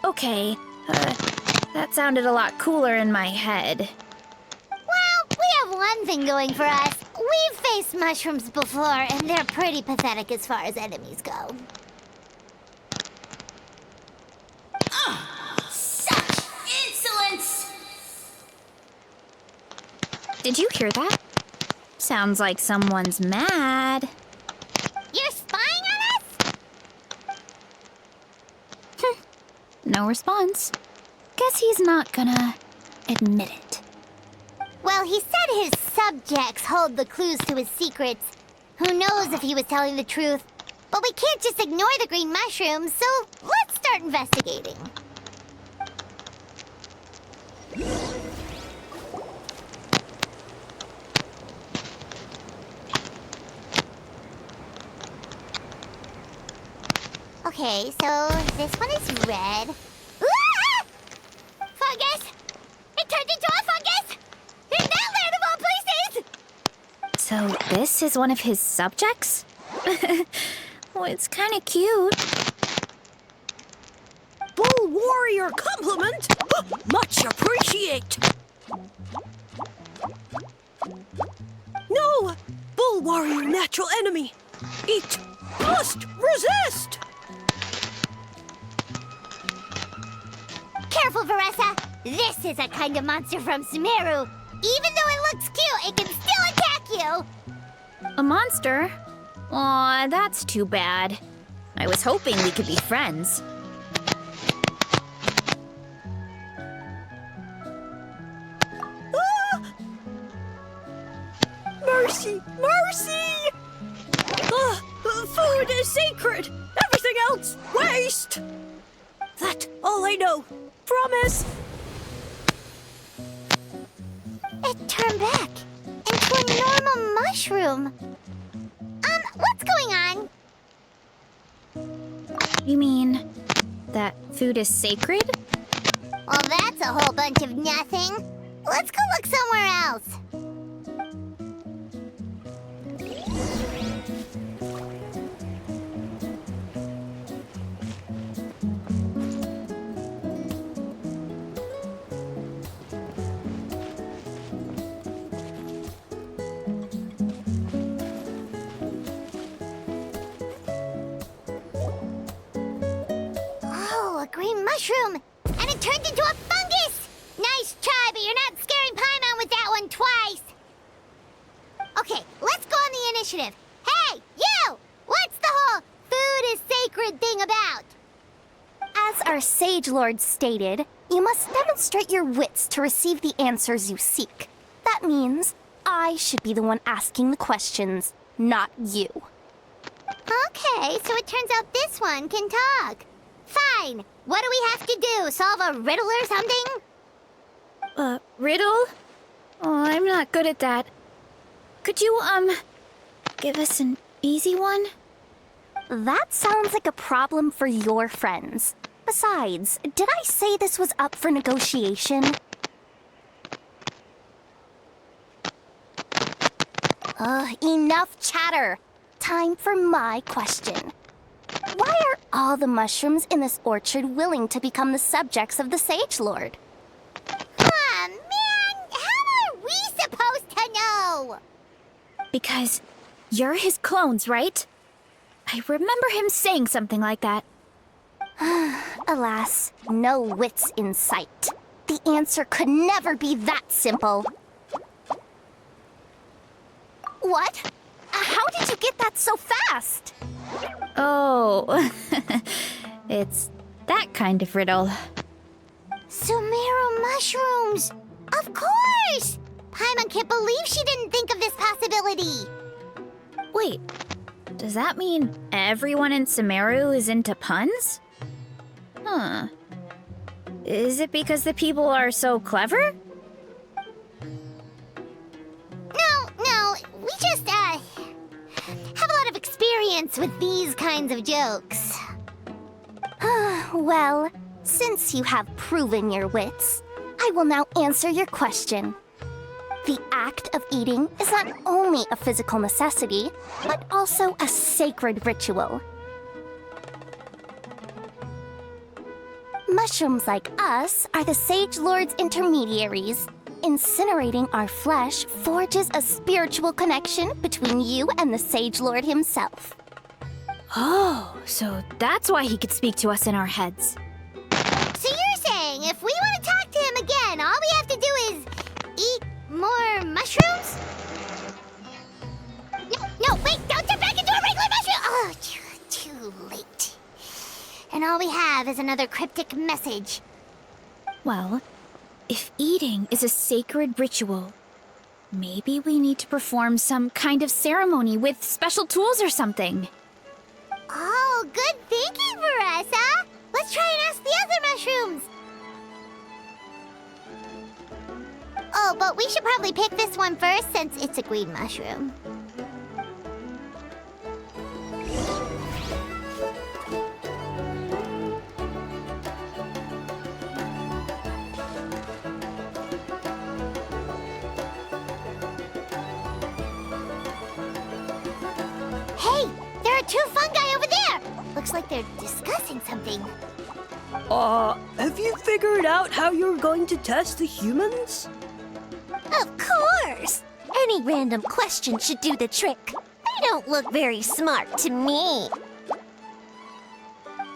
Okay. That sounded a lot cooler in my head. Well, we have one thing going for us. We've faced mushrooms before, and they're pretty pathetic as far as enemies go. Such insolence! Did you hear that? Sounds like someone's mad. You're spying on us? No response. Guess he's not gonna admit it. Well, he said his subjects hold the clues to his secrets. Who knows if he was telling the truth? But we can't just ignore the green mushrooms, so let's start investigating. Okay, so this one is red. Ah! Fungus! It turned into a fungus! In that land of all places! So this is one of his subjects? Well, it's kind of cute. Bull warrior compliment! Much appreciate! No! Bull warrior natural enemy! Eat! Must resist! Careful, Varesa! This is a kind of monster from Sumeru. Even though it looks cute, it can still attack you! A monster? Aw, that's too bad. I was hoping we could be friends. Ah! Mercy! Mercy! Food is sacred! Everything else, waste! That's all I know. Promise! It turned back into a normal mushroom. What's going on? You mean that food is sacred? Well, that's a whole bunch of nothing. Let's go look somewhere else. Green mushroom, and it turned into a fungus! Nice try, but you're not scaring Paimon with that one twice. Okay, let's go on the initiative. Hey, you! What's the whole food is sacred thing about? As our Sage Lord stated, you must demonstrate your wits to receive the answers you seek. That means I should be the one asking the questions, not you. Okay, so it turns out this one can talk. Fine. What do we have to do? Solve a riddle or something? Riddle? Oh, I'm not good at that. Could you, give us an easy one? That sounds like a problem for your friends. Besides, did I say this was up for negotiation? Enough chatter. Time for my question. Why are all the mushrooms in this orchard willing to become the subjects of the Sage Lord? Aw, man! How are we supposed to know? Because you're his clones, right? I remember him saying something like that. Alas, no wits in sight. The answer could never be that simple. What? How did you get that so fast? Oh, it's that kind of riddle. Sumeru mushrooms! Of course! Paimon can't believe she didn't think of this possibility. Wait, does that mean everyone in Sumeru is into puns? Huh. Is it because the people are so clever? No, we just, have a lot of experience with these kinds of jokes. Well, since you have proven your wits, I will now answer your question. The act of eating is not only a physical necessity, but also a sacred ritual. Mushrooms like us are the Sage Lord's intermediaries. Incinerating our flesh forges a spiritual connection between you and the Sage Lord himself. Oh, so that's why he could speak to us in our heads. So you're saying if we want to talk to him again, all we have to do is eat more mushrooms? No, wait, don't turn back into a regular mushroom! Oh, too late. And all we have is another cryptic message. Well, if eating is a sacred ritual, maybe we need to perform some kind of ceremony with special tools or something. Oh, good thinking, Varesa! Let's try and ask the other mushrooms! Oh, but we should probably pick this one first since it's a green mushroom. Hey, there are two fungi over there! Looks like they're discussing something. Have you figured out how you're going to test the humans? Of course! Any random question should do the trick. They don't look very smart to me.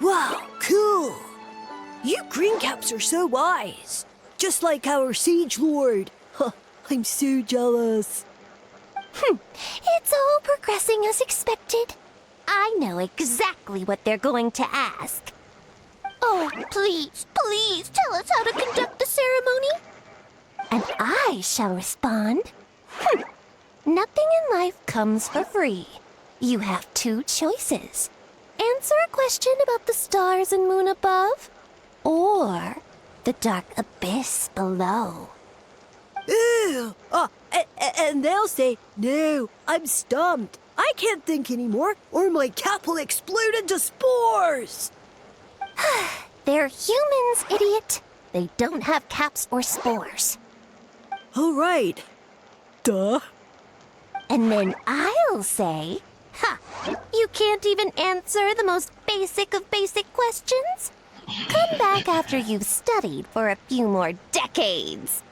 Wow, cool! You green caps are so wise. Just like our Sage Lord. Huh, I'm so jealous. It's all progressing as expected. I know exactly what they're going to ask. Oh, please tell us how to conduct the ceremony. And I shall respond. Nothing in life comes for free. You have two choices. Answer a question about the stars and moon above, or the dark abyss below. Ew! And they'll say, no, I'm stumped. I can't think anymore, or my cap will explode into spores. They're humans, idiot. They don't have caps or spores. All right. Duh. And then I'll say, you can't even answer the most basic of basic questions? Come back after you've studied for a few more decades.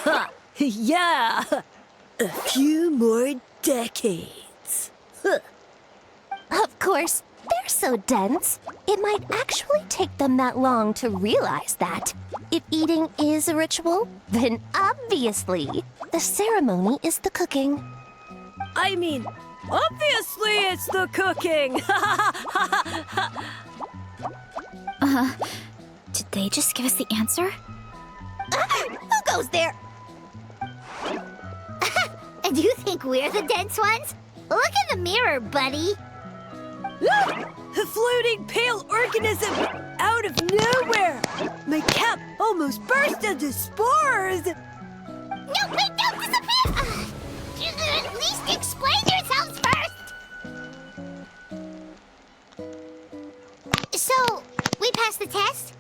Ha! Yeah! A few more decades. Of course, they're so dense, it might actually take them that long to realize that. If eating is a ritual, then obviously, the ceremony is the cooking. I mean, obviously it's the cooking! Did they just give us the answer? Who goes there? And you think we're the dense ones? Look in the mirror, buddy. A floating pale organism out of nowhere! My cap almost burst into spores! No, wait, don't disappear! At least explain yourselves first! So, we passed the test?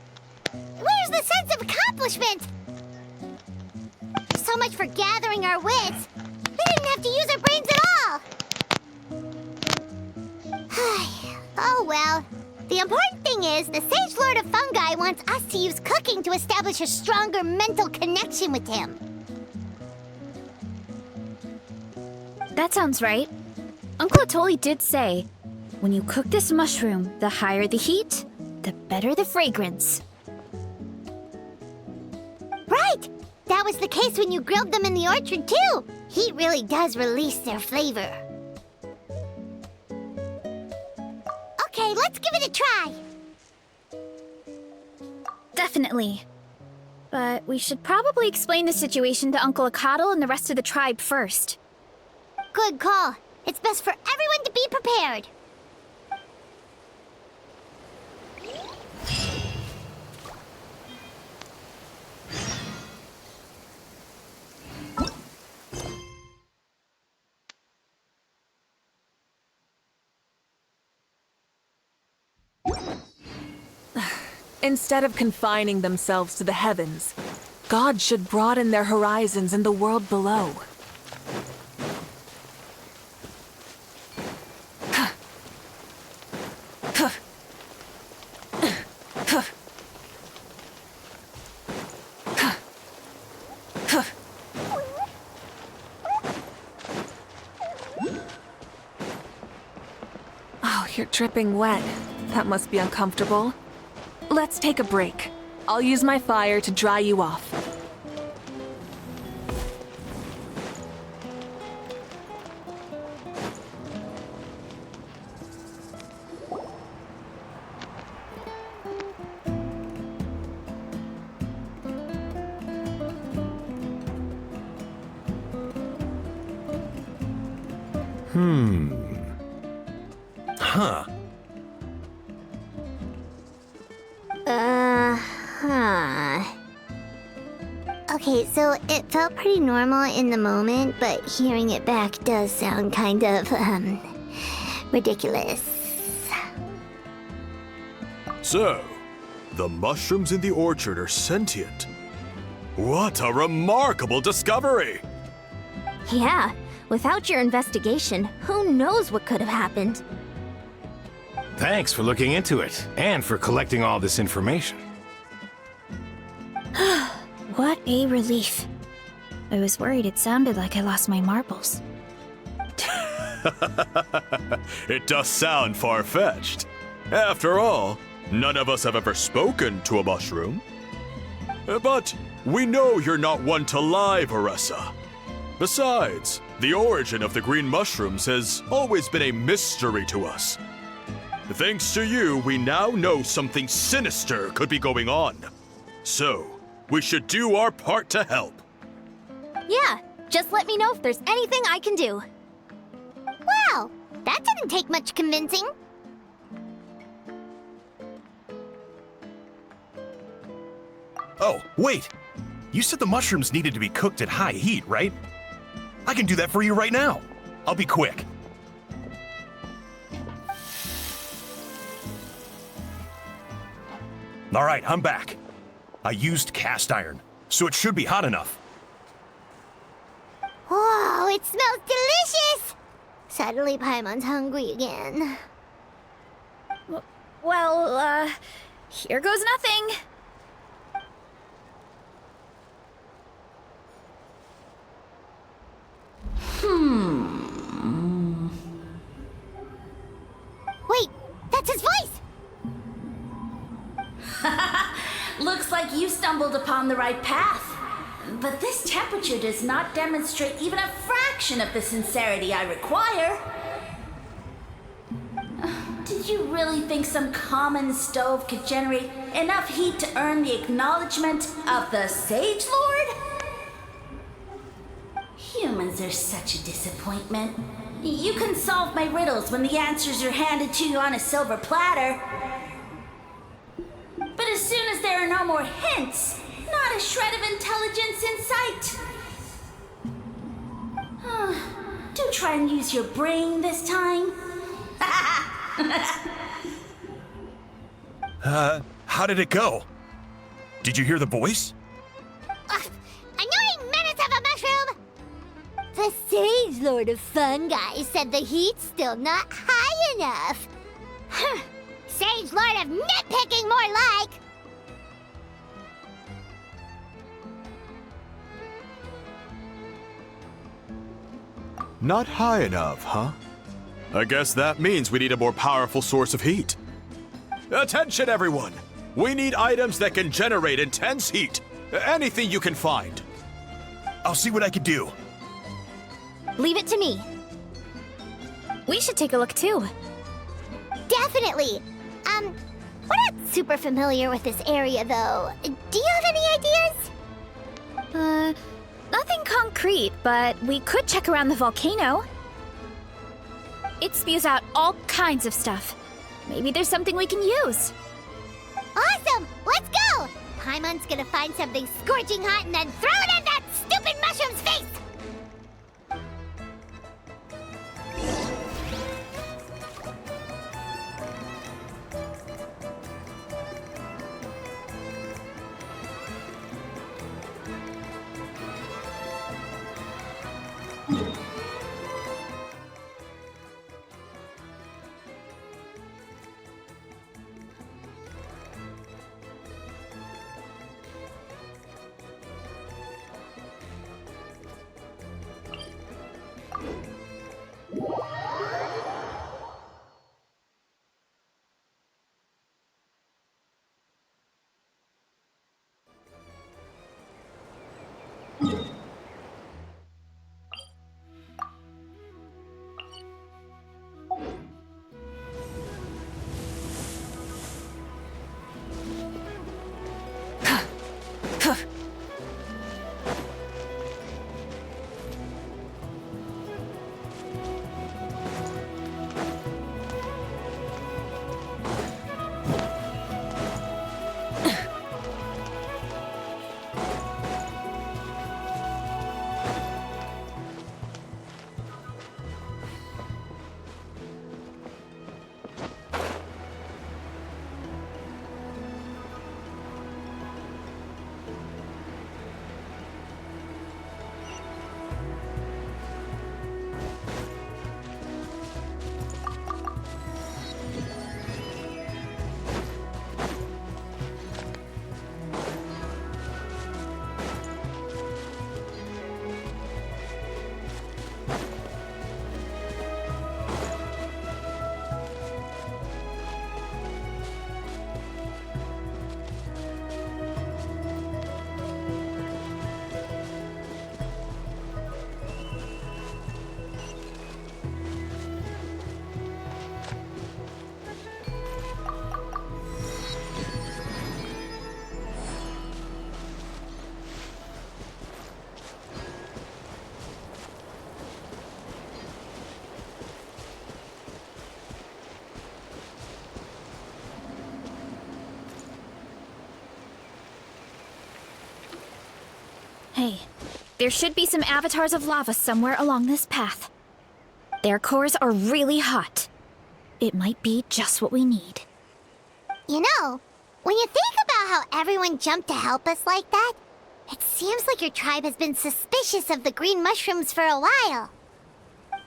Where's the sense of accomplishment? So much for gathering our wits. We didn't have to use our brains at all! Oh well. The important thing is, the Sage Lord of Fungi wants us to use cooking to establish a stronger mental connection with him. That sounds right. Uncle Atoli did say, when you cook this mushroom, the higher the heat, the better the fragrance. Right! That was the case when you grilled them in the orchard, too. Heat really does release their flavor. Okay, let's give it a try. Definitely. But we should probably explain the situation to Uncle Akatl and the rest of the tribe first. Good call. It's best for everyone to be prepared. Instead of confining themselves to the heavens, God should broaden their horizons in the world below. Oh, you're dripping wet. That must be uncomfortable. Let's take a break. I'll use my fire to dry you off. Huh. Okay, so it felt pretty normal in the moment, but hearing it back does sound kind of, ridiculous. So, the mushrooms in the orchard are sentient. What a remarkable discovery! Yeah, without your investigation, who knows what could have happened? Thanks for looking into it, and for collecting all this information. What a relief. I was worried it sounded like I lost my marbles. It does sound far-fetched. After all, none of us have ever spoken to a mushroom. But we know you're not one to lie, Varesa. Besides, the origin of the green mushrooms has always been a mystery to us. Thanks to you, we now know something sinister could be going on. So, we should do our part to help. Yeah, just let me know if there's anything I can do. Wow, that didn't take much convincing. Oh, wait! You said the mushrooms needed to be cooked at high heat, right? I can do that for you right now. I'll be quick. All right, I'm back. I used cast iron, so it should be hot enough. Whoa, it smells delicious! Suddenly Paimon's hungry again. Well, here goes nothing. Wait, that's his voice! Looks like you stumbled upon the right path. But this temperature does not demonstrate even a fraction of the sincerity I require. Did you really think some common stove could generate enough heat to earn the acknowledgement of the Sage Lord? Humans are such a disappointment. You can solve my riddles when the answers are handed to you on a silver platter. But as soon as there are no more hints, not a shred of intelligence in sight. Do try and use your brain this time. How did it go? Did you hear the voice? Annoying menace of a mushroom! The Sage Lord of Fungi said the heat's still not high enough. Sage Lord of nitpicking, more like! Not high enough, huh? I guess that means we need a more powerful source of heat. Attention, everyone! We need items that can generate intense heat. Anything you can find. I'll see what I can do. Leave it to me. We should take a look too. Definitely! We're not super familiar with this area, though. Do you have any ideas? Nothing concrete, but we could check around the volcano. It spews out all kinds of stuff. Maybe there's something we can use. Awesome! Let's go! Paimon's gonna find something scorching hot and then throw it in that stupid mushroom's face! Hey, there should be some avatars of lava somewhere along this path. Their cores are really hot. It might be just what we need. You know, when you think about how everyone jumped to help us like that, it seems like your tribe has been suspicious of the green mushrooms for a while.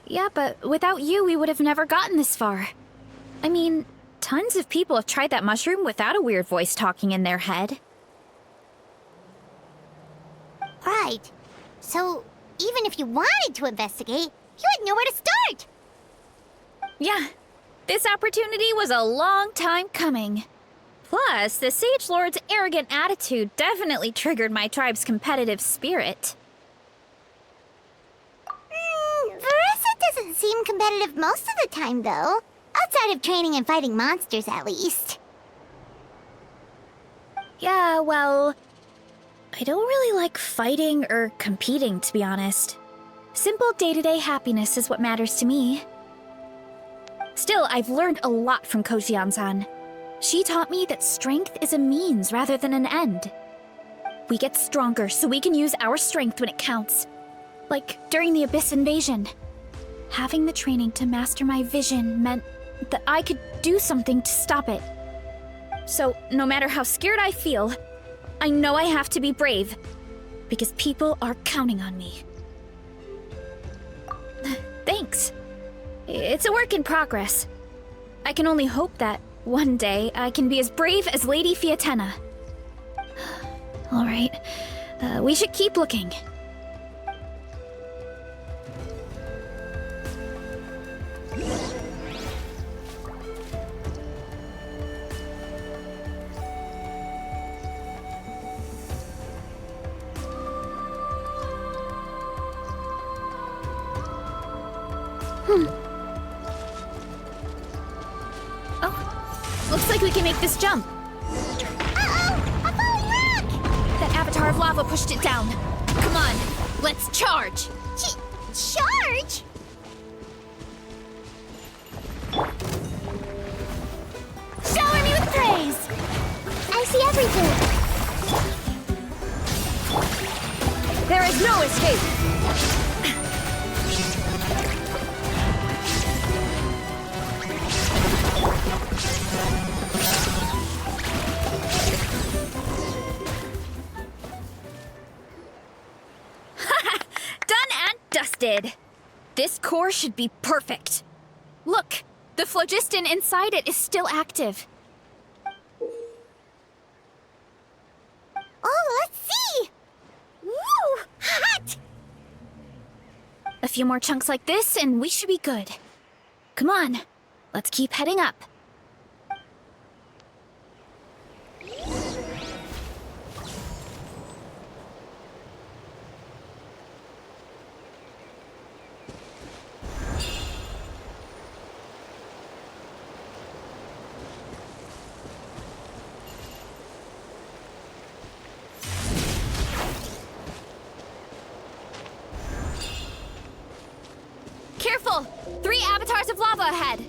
Yeah, but without you, we would have never gotten this far. I mean, tons of people have tried that mushroom without a weird voice talking in their head. Right. So, even if you wanted to investigate, you had nowhere to start. Yeah, this opportunity was a long time coming. Plus, the Sage Lord's arrogant attitude definitely triggered my tribe's competitive spirit. Varesa doesn't seem competitive most of the time, though. Outside of training and fighting monsters, at least. Yeah, well, I don't really like fighting or competing, to be honest. Simple day-to-day happiness is what matters to me. Still, I've learned a lot from Iansan. She taught me that strength is a means rather than an end. We get stronger so we can use our strength when it counts. Like during the Abyss invasion. Having the training to master my vision meant that I could do something to stop it. So, no matter how scared I feel, I know I have to be brave, because people are counting on me. Thanks. It's a work in progress. I can only hope that One day, I can be as brave as Lady Fiatena. Alright, we should keep looking. Oh, looks like we can make this jump. Uh-oh! A falling rock! That avatar of lava pushed it down. Come on, let's charge! Charge? Shower me with praise! I see everything. There is no escape. Dusted. This core should be perfect. Look, the phlogiston inside it is still active. Oh, let's see! Woo! Hot! A few more chunks like this and we should be good. Come on, let's keep heading up. Careful! 3 avatars of lava ahead!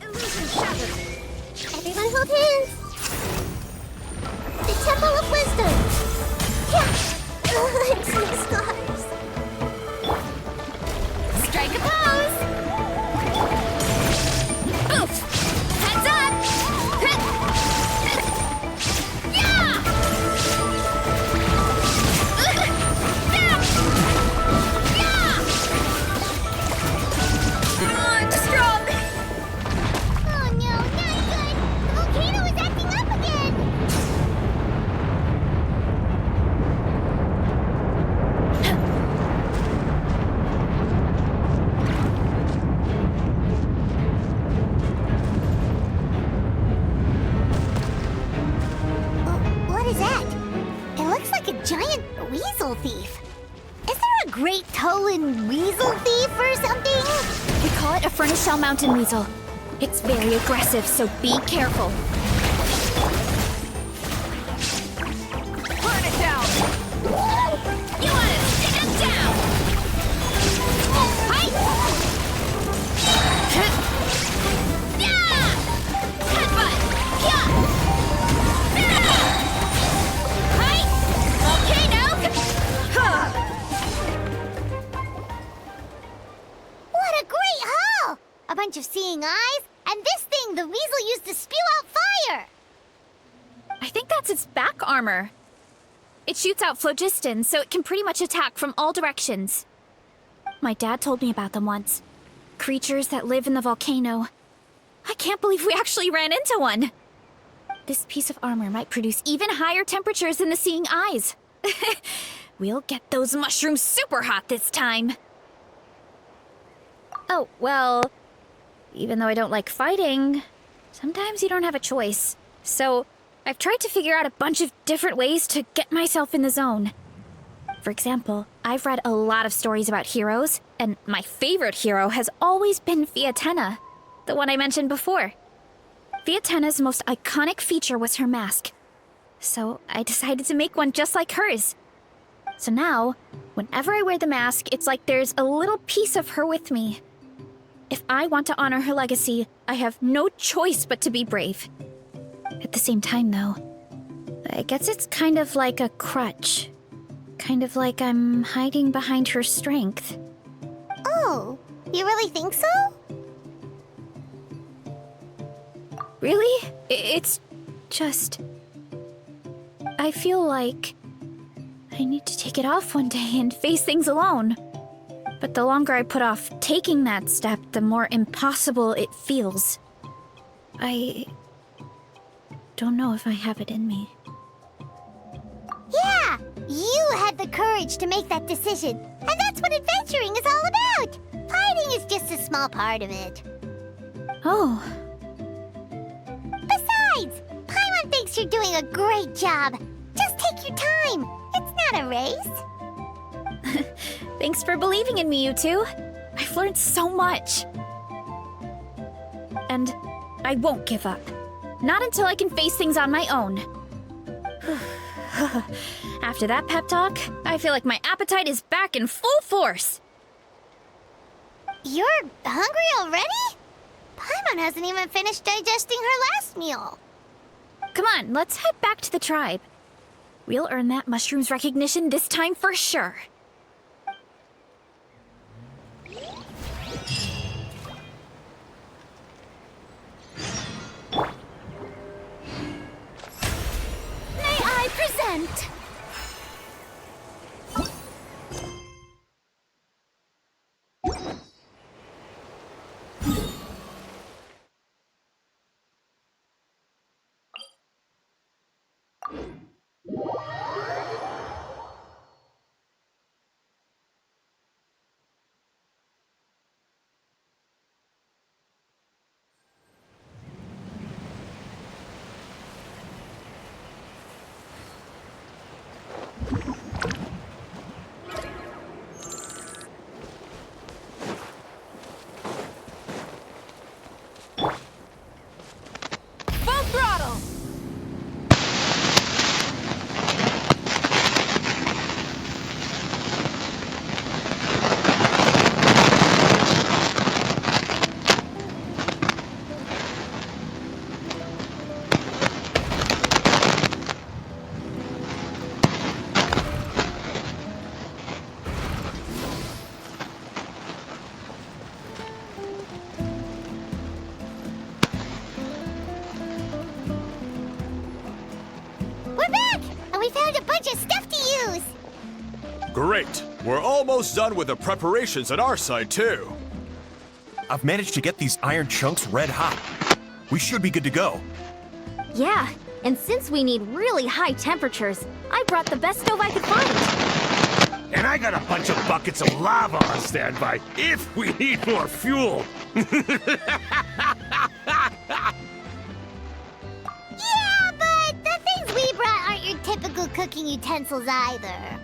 Illusion shattered. Everyone hold hands. The Temple of Wisdom. Yeah. I'm so scars. Strike a pose! Oof! Heads up! Yeah! I'm strong! Oh no, not good! The volcano is acting up again! What is that? It looks like a giant weasel thief. Is there a great Tolan weasel thief or something? We call it a furnace shell mountain weasel. It's very aggressive, so be careful. Burn it down! You want to stick it down! Hi! Yeah! Headbutt! Yeah! Hi! Okay, now! What a great haul! A bunch of seeing eyes, and this thing the weasel used to spew out fire! I think that's its back armor. It shoots out phlogiston, so it can pretty much attack from all directions. My dad told me about them once. Creatures that live in the volcano. I can't believe we actually ran into one. This piece of armor might produce even higher temperatures than the seeing eyes. We'll get those mushrooms super hot this time. Oh, well, even though I don't like fighting, sometimes you don't have a choice. So I've tried to figure out a bunch of different ways to get myself in the zone. For example, I've read a lot of stories about heroes, and my favorite hero has always been Fiatena, the one I mentioned before. Fiatena's most iconic feature was her mask, so I decided to make one just like hers. So now, whenever I wear the mask, it's like there's a little piece of her with me. If I want to honor her legacy, I have no choice but to be brave. At the same time, though, I guess it's kind of like a crutch. Kind of like I'm hiding behind her strength. Oh, you really think so? Really? It's just... I feel like I need to take it off one day and face things alone. But the longer I put off taking that step, the more impossible it feels. I don't know if I have it in me. Yeah! You had the courage to make that decision. And that's what adventuring is all about! Fighting is just a small part of it. Oh. Besides, Paimon thinks you're doing a great job. Just take your time. It's not a race. Thanks for believing in me, you two. I've learned so much. And I won't give up. Not until I can face things on my own. After that pep talk, I feel like my appetite is back in full force. You're hungry already? Paimon hasn't even finished digesting her last meal. Come on, let's head back to the tribe. We'll earn that mushroom's recognition this time for sure. May I present? Full throttle! We're back! And we found a bunch of stuff to use! Great! We're almost done with the preparations on our side, too. I've managed to get these iron chunks red hot. We should be good to go. Yeah, and since we need really high temperatures, I brought the best stove I could find. And I got a bunch of buckets of lava on standby if we need more fuel. Yeah, but the things we brought aren't your typical cooking utensils either.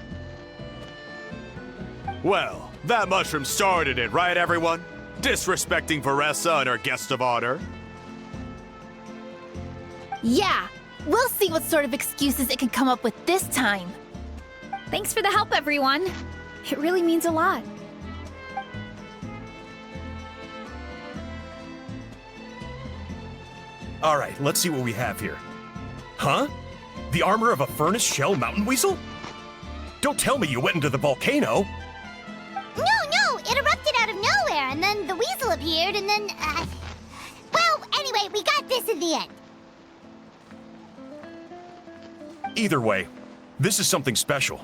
Well, that mushroom started it, right, everyone? Disrespecting Varesa and her guest of honor. Yeah, we'll see what sort of excuses it can come up with this time. Thanks for the help, everyone. It really means a lot. All right, let's see what we have here. Huh? The armor of a furnace shell mountain weasel? Don't tell me you went into the volcano. No, it erupted out of nowhere, and then the weasel appeared, and then, well, anyway, we got this in the end. Either way, this is something special.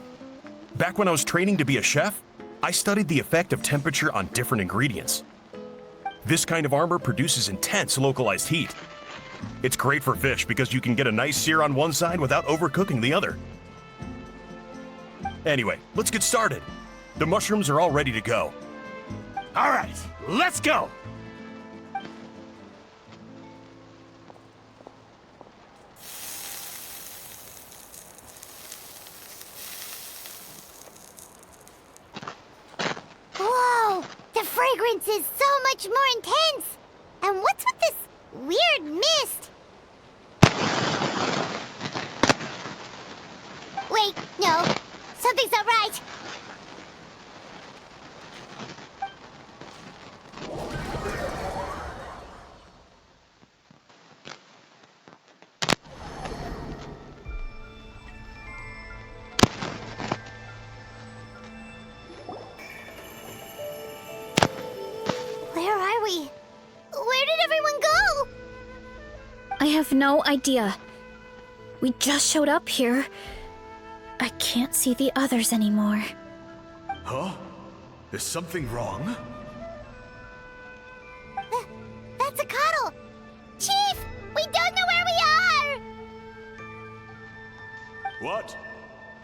Back when I was training to be a chef, I studied the effect of temperature on different ingredients. This kind of armor produces intense localized heat. It's great for fish because you can get a nice sear on one side without overcooking the other. Anyway, let's get started. The mushrooms are all ready to go. All right, let's go. Whoa, the fragrance is so much more intense. And what's with this weird mist? Wait, no, something's not right. Where are we? Where did everyone go? I have no idea. We just showed up here. I can't see the others anymore. Huh? Is something wrong? That's a cuddle! Chief! We don't know where we are! What?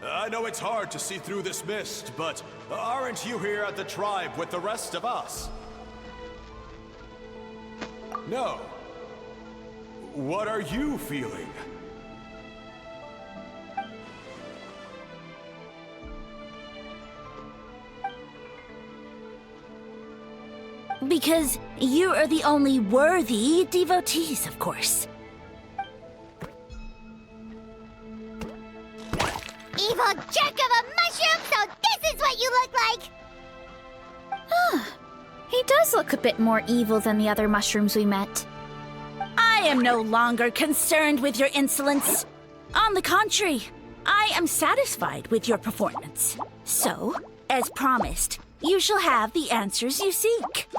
I know it's hard to see through this mist, but aren't you here at the tribe with the rest of us? No. What are you feeling? Because you are the only worthy devotees, of course. Evil jerk of a mushroom, so this is what you look like! He does look a bit more evil than the other mushrooms we met. I am no longer concerned with your insolence. On the contrary, I am satisfied with your performance. So, as promised, you shall have the answers you seek.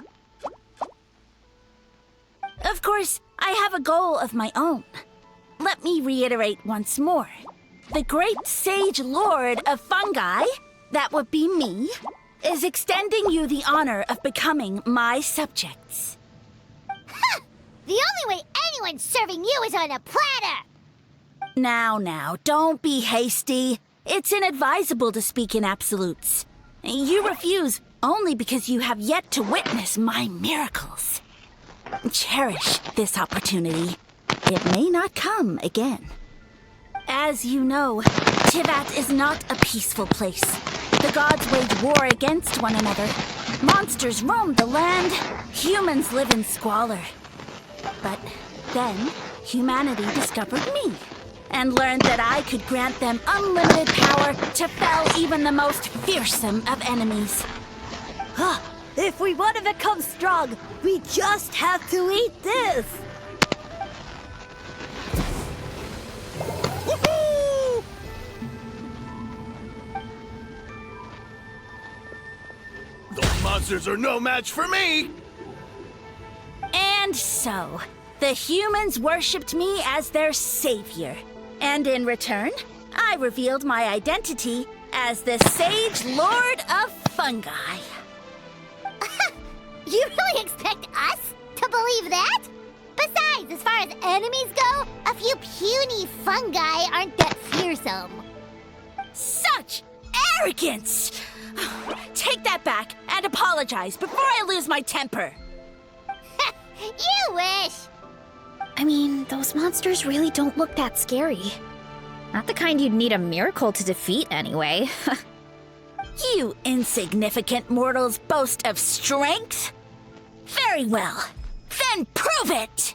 Of course, I have a goal of my own. Let me reiterate once more. The great sage lord of fungi, that would be me, is extending you the honor of becoming my subjects. Ha! The only way anyone's serving you is on a platter! Now, don't be hasty. It's inadvisable to speak in absolutes. You refuse only because you have yet to witness my miracles. Cherish this opportunity. It may not come again. As you know, Tivat is not a peaceful place. The gods wage war against one another. Monsters roam the land. Humans live in squalor. But then, humanity discovered me and learned that I could grant them unlimited power to fell even the most fearsome of enemies. If we want to become strong, we just have to eat this! Woohoo! Those monsters are no match for me! And so, the humans worshipped me as their savior. And in return, I revealed my identity as the Sage Lord of Fungi. You really expect us to believe that? Besides, as far as enemies go, a few puny fungi aren't that fearsome. Such arrogance! Take that back and apologize before I lose my temper. You wish! I mean, those monsters really don't look that scary. Not the kind you'd need a miracle to defeat, anyway. You insignificant mortals boast of strength? Very well. Then prove it!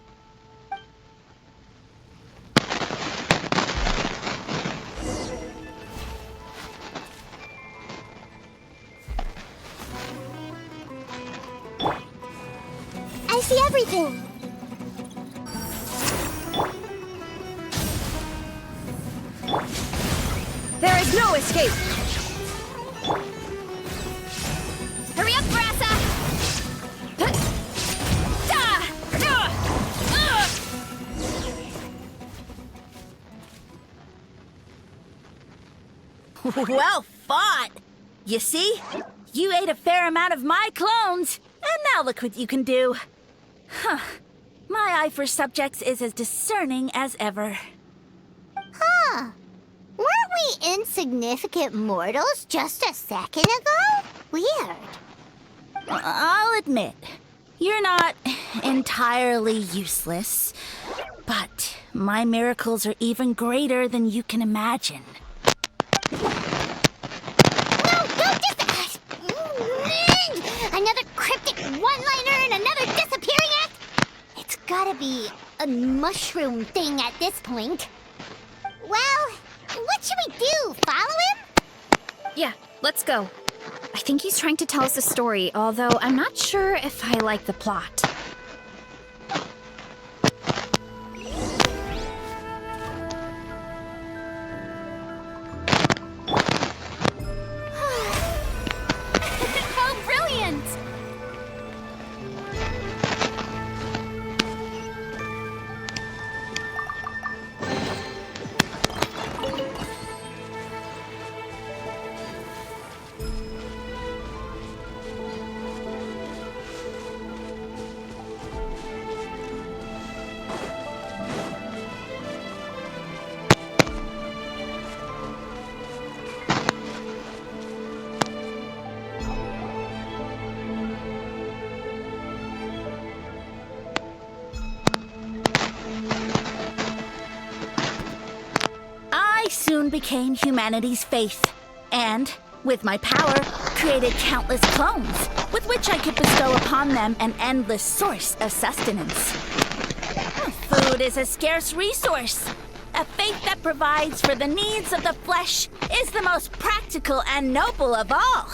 I see everything. There is no escape! Hurry up, Varesa! Well fought! You see? You ate a fair amount of my clones, and now look what you can do. Huh. My eye for subjects is as discerning as ever. Huh. Weren't we insignificant mortals just a second ago? Weird. I'll admit, you're not entirely useless, but my miracles are even greater than you can imagine. Another cryptic one-liner and another disappearing act? It's gotta be a mushroom thing at this point. Well, what should we do? Follow him? Yeah, let's go. I think he's trying to tell us a story, although I'm not sure if I like the plot. How brilliant! soon became humanity's faith, and, with my power, created countless clones, with which I could bestow upon them an endless source of sustenance. Food is a scarce resource. A faith that provides for the needs of the flesh is the most practical and noble of all.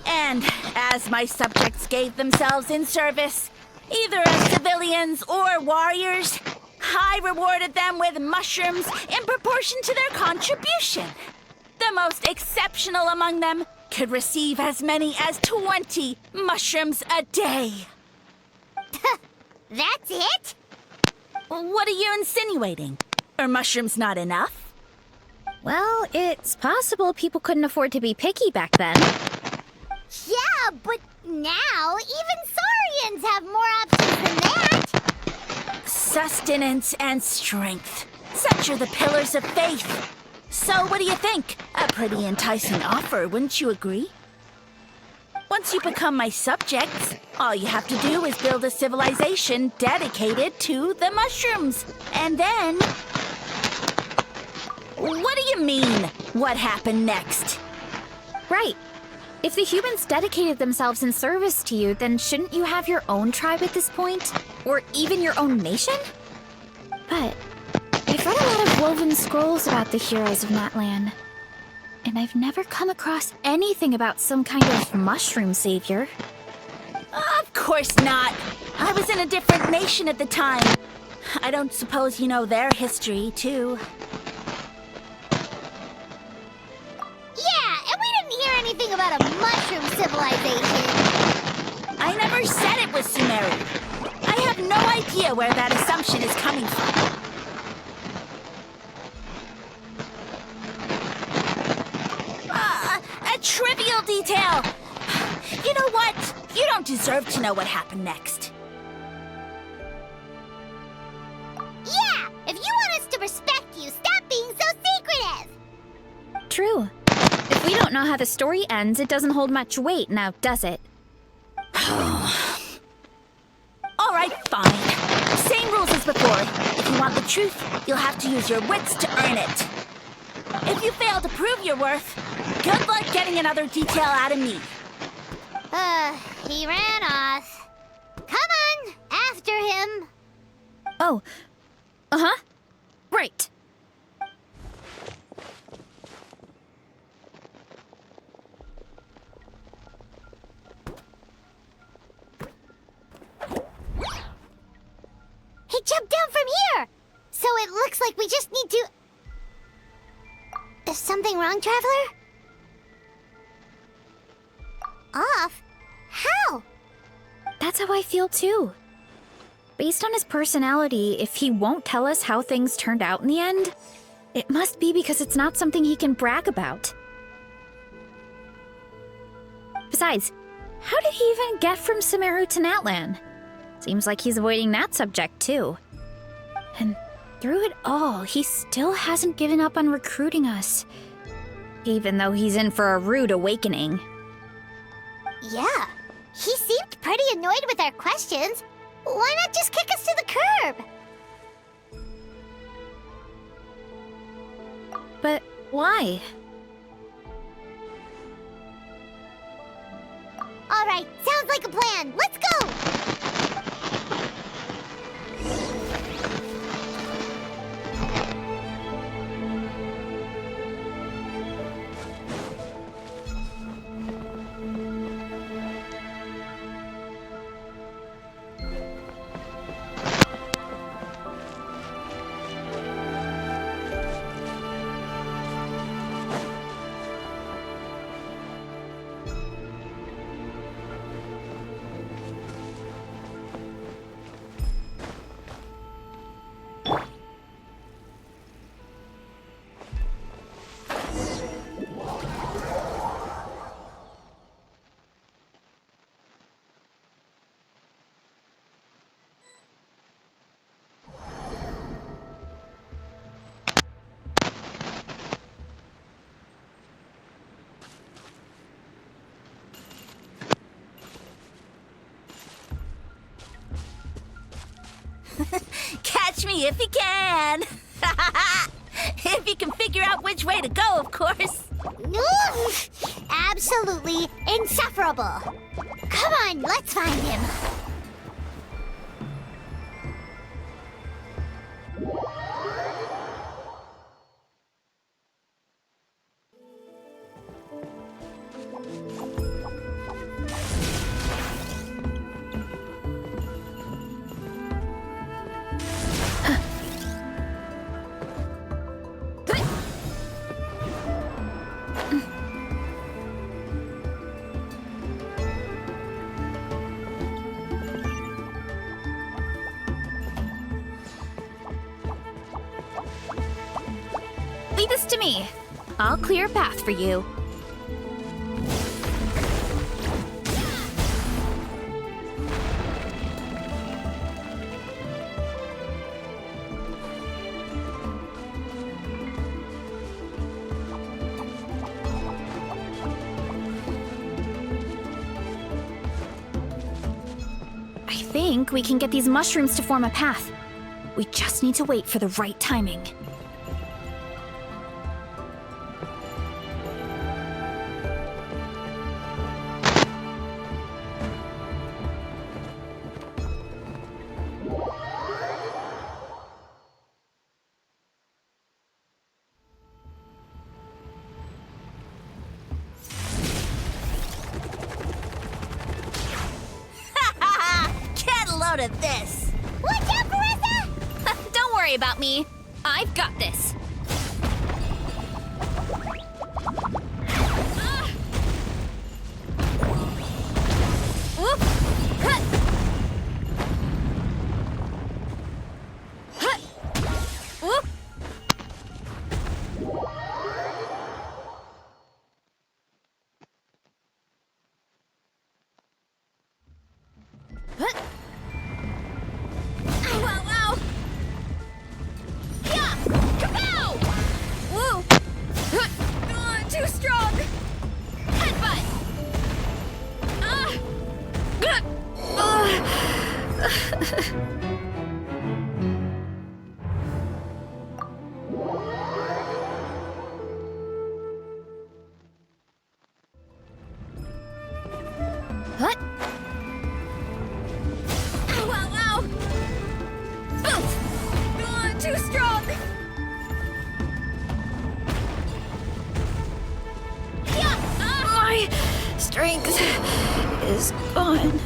And as my subjects gave themselves in service, either as civilians or warriors, I rewarded them with mushrooms in proportion to their contribution. The most exceptional among them could receive as many as 20 mushrooms a day. That's it? What are you insinuating? Are mushrooms not enough? Well, it's possible people couldn't afford to be picky back then. Yeah, but now even Saurians have more options than that. Sustenance and strength. Such are the pillars of faith. So what do you think? A pretty enticing offer, wouldn't you agree? Once you become my subjects, all you have to do is build a civilization dedicated to the mushrooms. And then... What do you mean, what happened next? Right. If the humans dedicated themselves in service to you, then shouldn't you have your own tribe at this point? Or even your own nation? But I've read a lot of woven scrolls about the heroes of Natlan, and I've never come across anything about some kind of mushroom savior. Of course not. I was in a different nation at the time. I don't suppose you know their history, too. Yeah, and we didn't hear anything about a mushroom civilization. I never said it was Sumeru. I have no idea where that assumption is coming from. A trivial detail. You know what? You don't deserve to know what happened next. Yeah, if you want us to respect you, stop being so secretive. True. If we don't know how the story ends, it doesn't hold much weight now, does it? All right, fine. Same rules as before. If you want the truth, you'll have to use your wits to earn it. If you fail to prove your worth, good luck getting another detail out of me. He ran off. Come on, after him. Oh. Uh-huh. Right. He jumped down from here! So it looks like we just need to... Is something wrong, Traveler? Off? How? That's how I feel too. Based on his personality, if he won't tell us how things turned out in the end, it must be because it's not something he can brag about. Besides, how did he even get from Sumeru to Natlan? Seems like he's avoiding that subject too. And through it all, he still hasn't given up on recruiting us. Even though he's in for a rude awakening. Yeah, he seemed pretty annoyed with our questions. Why not just kick us to the curb? But why? All right, sounds like a plan. Let's go! Catch me if you can! If If you can figure out which way to go, of course. Absolutely insufferable. Come on, let's find him. Leave this to me. I'll clear a path for you. I think we can get these mushrooms to form a path. We just need to wait for the right timing. Get a load of this. Watch out, Varesa! Don't worry about me. I've got this. Whoop! Hut! Hut! Whoop! Hut! Ow, ow, ow! Yeah! Kapow! Whoa! Too strong! Headbutt! What? Ow, ow, ow! Boom! Too strong! Yeah! My strength is gone.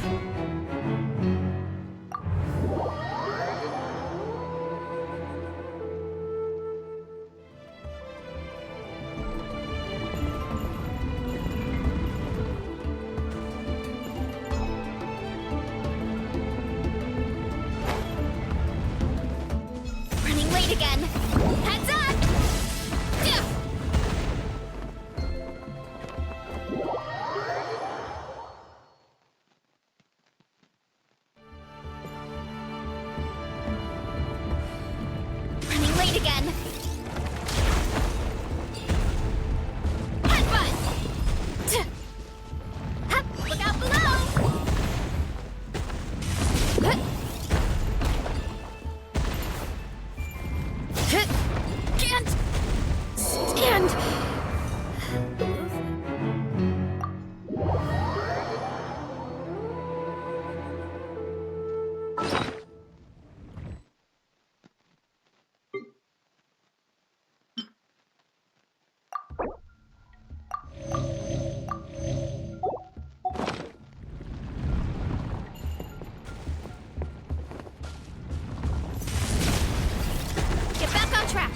Running late again. Heads up! Yeah. Running late again. Headbutt! Hup, look out below! Can't stand. Get back on track.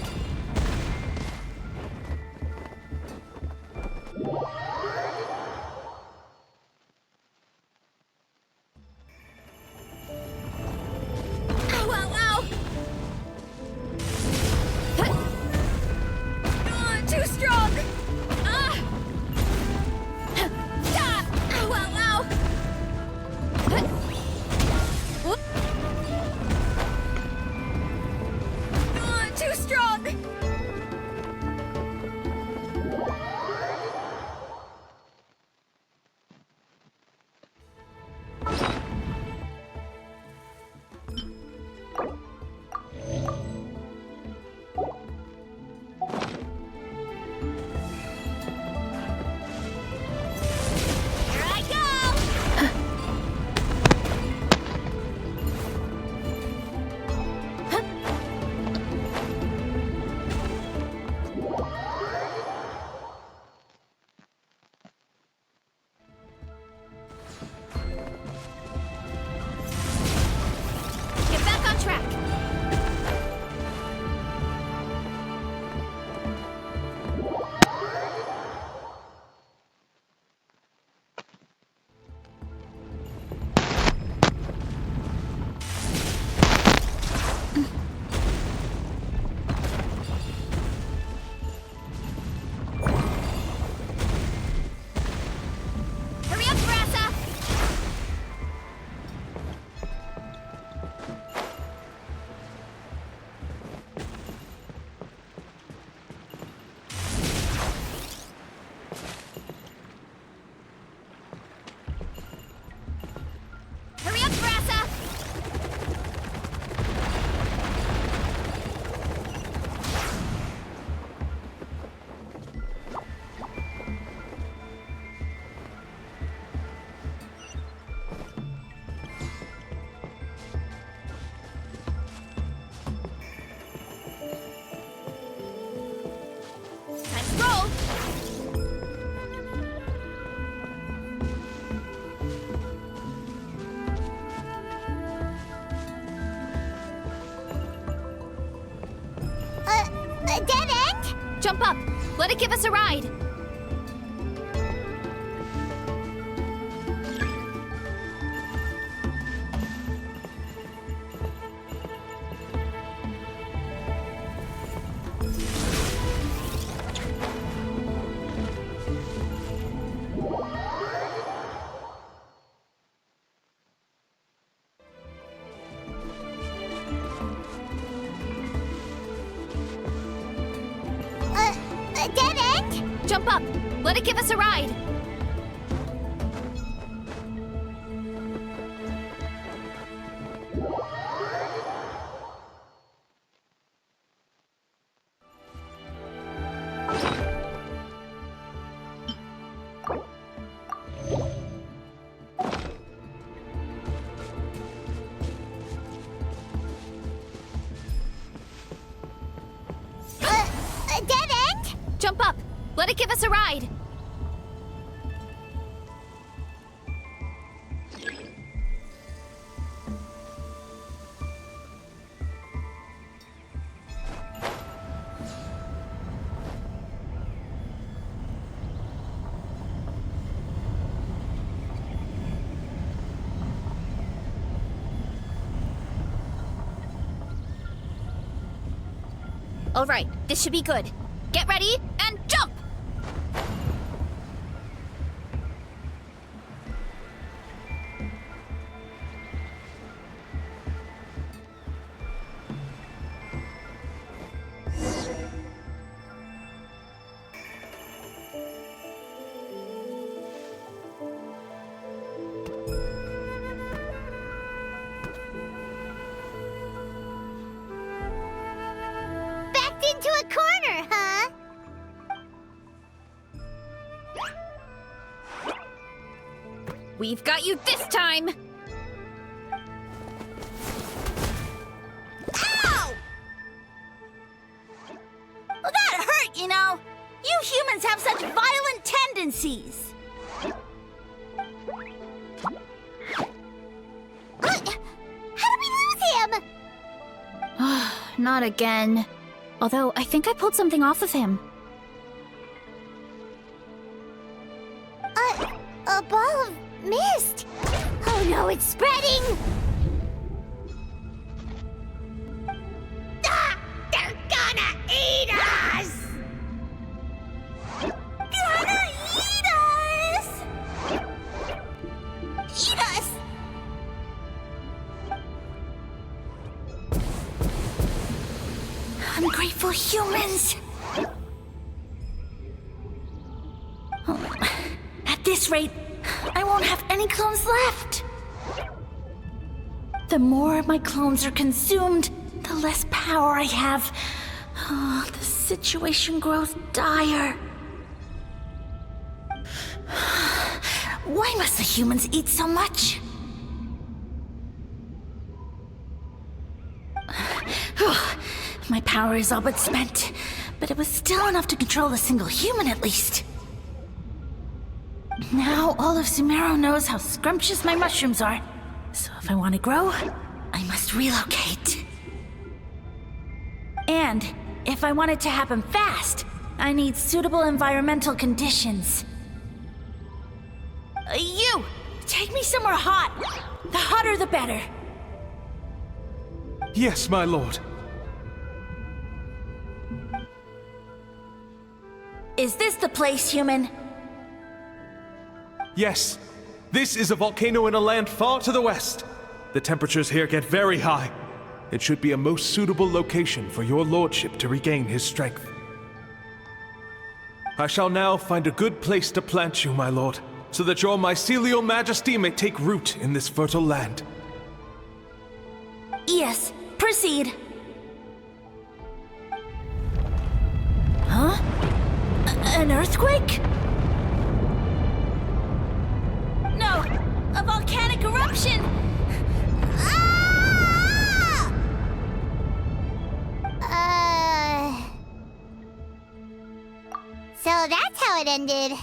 Here I go! Get back on track. Hurry up, Varesa! Hurry up, Varesa! Time to roll! A dead end? Jump up! Let it give us a ride! A dead end? Jump up! Let it give us a ride! A dead end? Jump up! Let it give us a ride! All right, this should be good. Get ready and jump! Backed into a corner, huh? We've got you this time! Ow! Well, that hurt, you know. You humans have such violent tendencies. How did we lose him? Not again. Although, I think I pulled something off of him. A ball of mist. Oh no, it's spreading! Ah! They're gonna eat us! Gonna eat us! Eat us! Ungrateful humans! At this rate, I won't have any clones left. The more my clones are consumed, the less power I have. Oh, the situation grows dire. Why must the humans eat so much? My power is all but spent, but it was still enough to control a single human at least. Now all of Sumeru knows how scrumptious my mushrooms are, so if I want to grow, I must relocate. And if I want it to happen fast, I need suitable environmental conditions. You! Take me somewhere hot! The hotter the better! Yes, my lord. Is this the place, human? Yes. This is a volcano in a land far to the west. The temperatures here get very high. It should be a most suitable location for your lordship to regain his strength. I shall now find a good place to plant you, my lord, so that your mycelial majesty may take root in this fertile land. Yes, proceed. Huh? An earthquake? No! A volcanic eruption! So that's how it ended.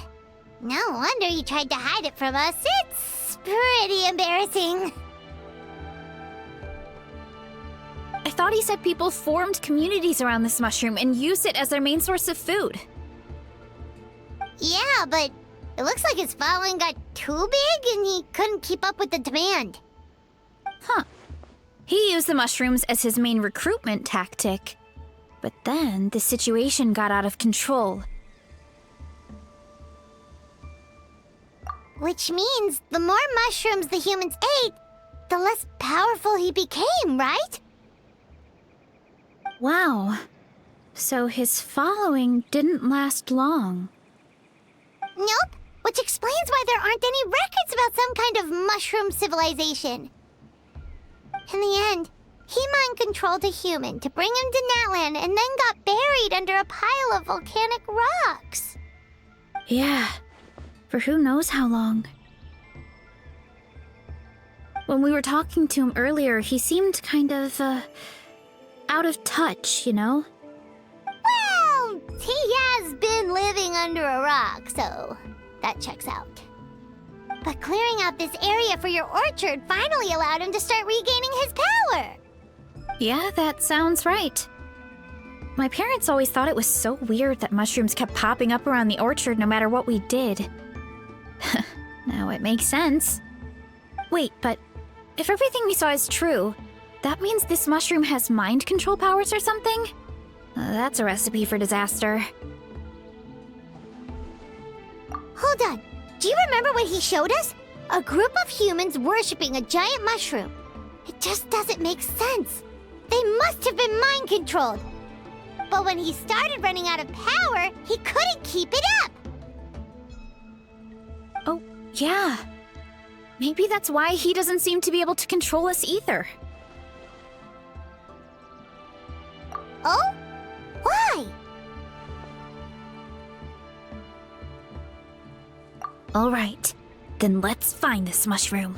No wonder you tried to hide it from us. It's pretty embarrassing. I thought he said people formed communities around this mushroom and used it as their main source of food. Yeah, but it looks like his following got too big and he couldn't keep up with the demand. Huh. He used the mushrooms as his main recruitment tactic. But then the situation got out of control. Which means the more mushrooms the humans ate, the less powerful he became, right? Wow. So his following didn't last long. Nope, which explains why there aren't any records about some kind of mushroom civilization. In the end, he mind-controlled a human to bring him to Natlan and then got buried under a pile of volcanic rocks. Yeah, for who knows how long. When we were talking to him earlier, he seemed kind of, out of touch, you know? Well, he has been living under a rock, so that checks out. But clearing out this area for your orchard finally allowed him to start regaining his power. Yeah, that sounds right. My parents always thought it was so weird that mushrooms kept popping up around the orchard no matter what we did. Now it makes sense. Wait, but if everything we saw is true, that means this mushroom has mind control powers or something? That's a recipe for disaster. Hold on. Do you remember what he showed us? A group of humans worshipping a giant mushroom. It just doesn't make sense. They must have been mind-controlled. But when he started running out of power, he couldn't keep it up. Oh, yeah. Maybe that's why he doesn't seem to be able to control us either. Oh? Why? All right, then let's find this mushroom.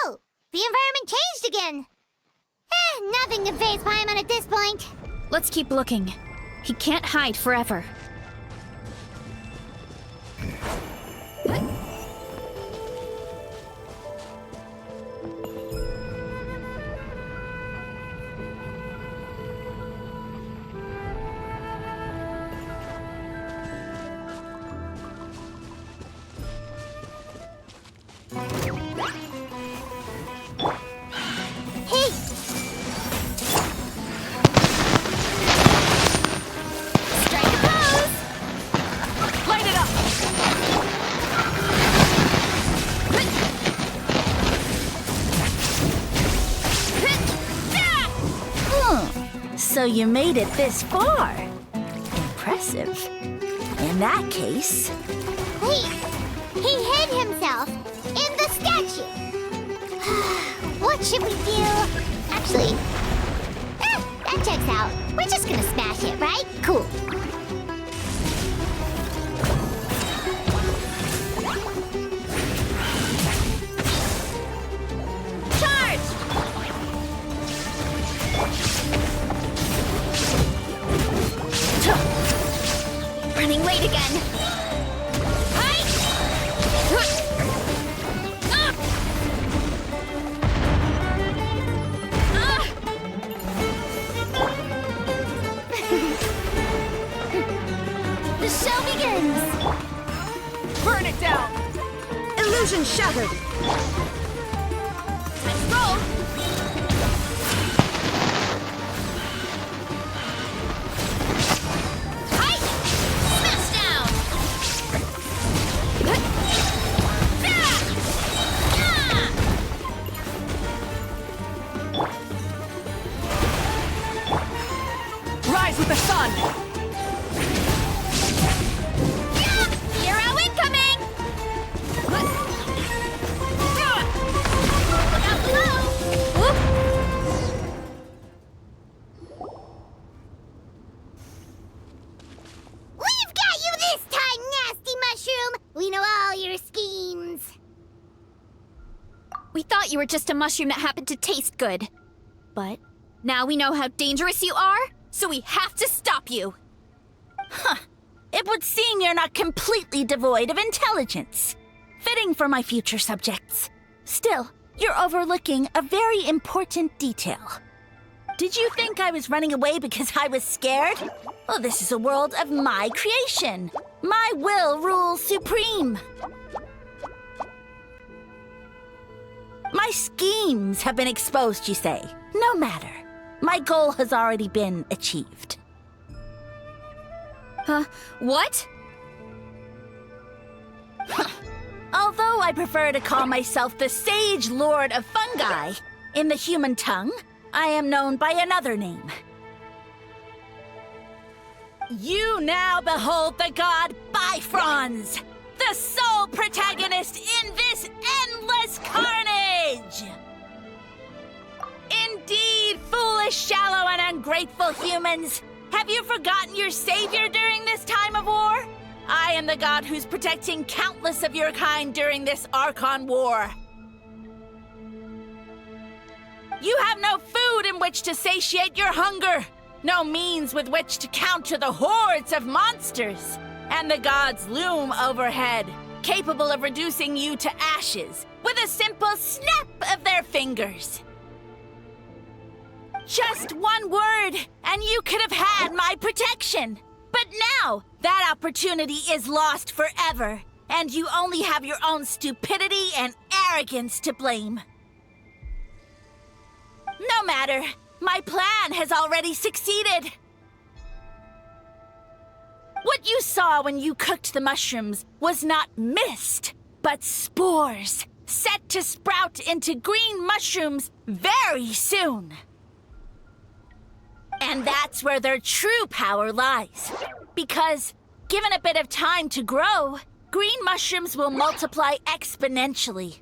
Oh, the environment changed again. Nothing can faze Paimon at this point. Let's keep looking. He can't hide forever. Hey! Strike a pose! Light it up! So you made it this far. Impressive. In that case... Wait! He hid himself in the statue! What should we do? Actually, that checks out. We're just gonna smash it, right? Cool. Charge! Running late again. Hi! The show begins! Burn it down! Illusion shattered. Let's roll! Hi! Smash down! Rise with the sun! Hero incoming! Look out below! Whoop! We've got you this time, nasty mushroom! We know all your schemes. We thought you were just a mushroom that happened to taste good. But now we know how dangerous you are, so we have to stop you. It would seem you're not completely devoid of intelligence. Fitting for my future subjects. Still, you're overlooking a very important detail. Did you think I was running away because I was scared? Oh, this is a world of my creation. My will rules supreme. My schemes have been exposed, you say. No matter. My goal has already been achieved. What? Although I prefer to call myself the Sage Lord of Fungi, in the human tongue, I am known by another name. You now behold the god Bifrons, the sole protagonist in this endless carnage! Indeed, foolish, shallow, and ungrateful humans! Have you forgotten your savior during this time of war? I am the god who's protecting countless of your kind during this ARCHON war. You have no food in which to satiate your hunger, no means with which to counter the hordes of monsters, and the gods loom overhead, capable of reducing you to ashes with a simple snap of their fingers. Just one word, and you could have had my protection. But now, that opportunity is lost forever, and you only have your own stupidity and arrogance to blame. No matter, my plan has already succeeded. What you saw when you cooked the mushrooms was not mist, but spores, set to sprout into green mushrooms very soon. And that's where their true power lies. Because, given a bit of time to grow, green mushrooms will multiply exponentially.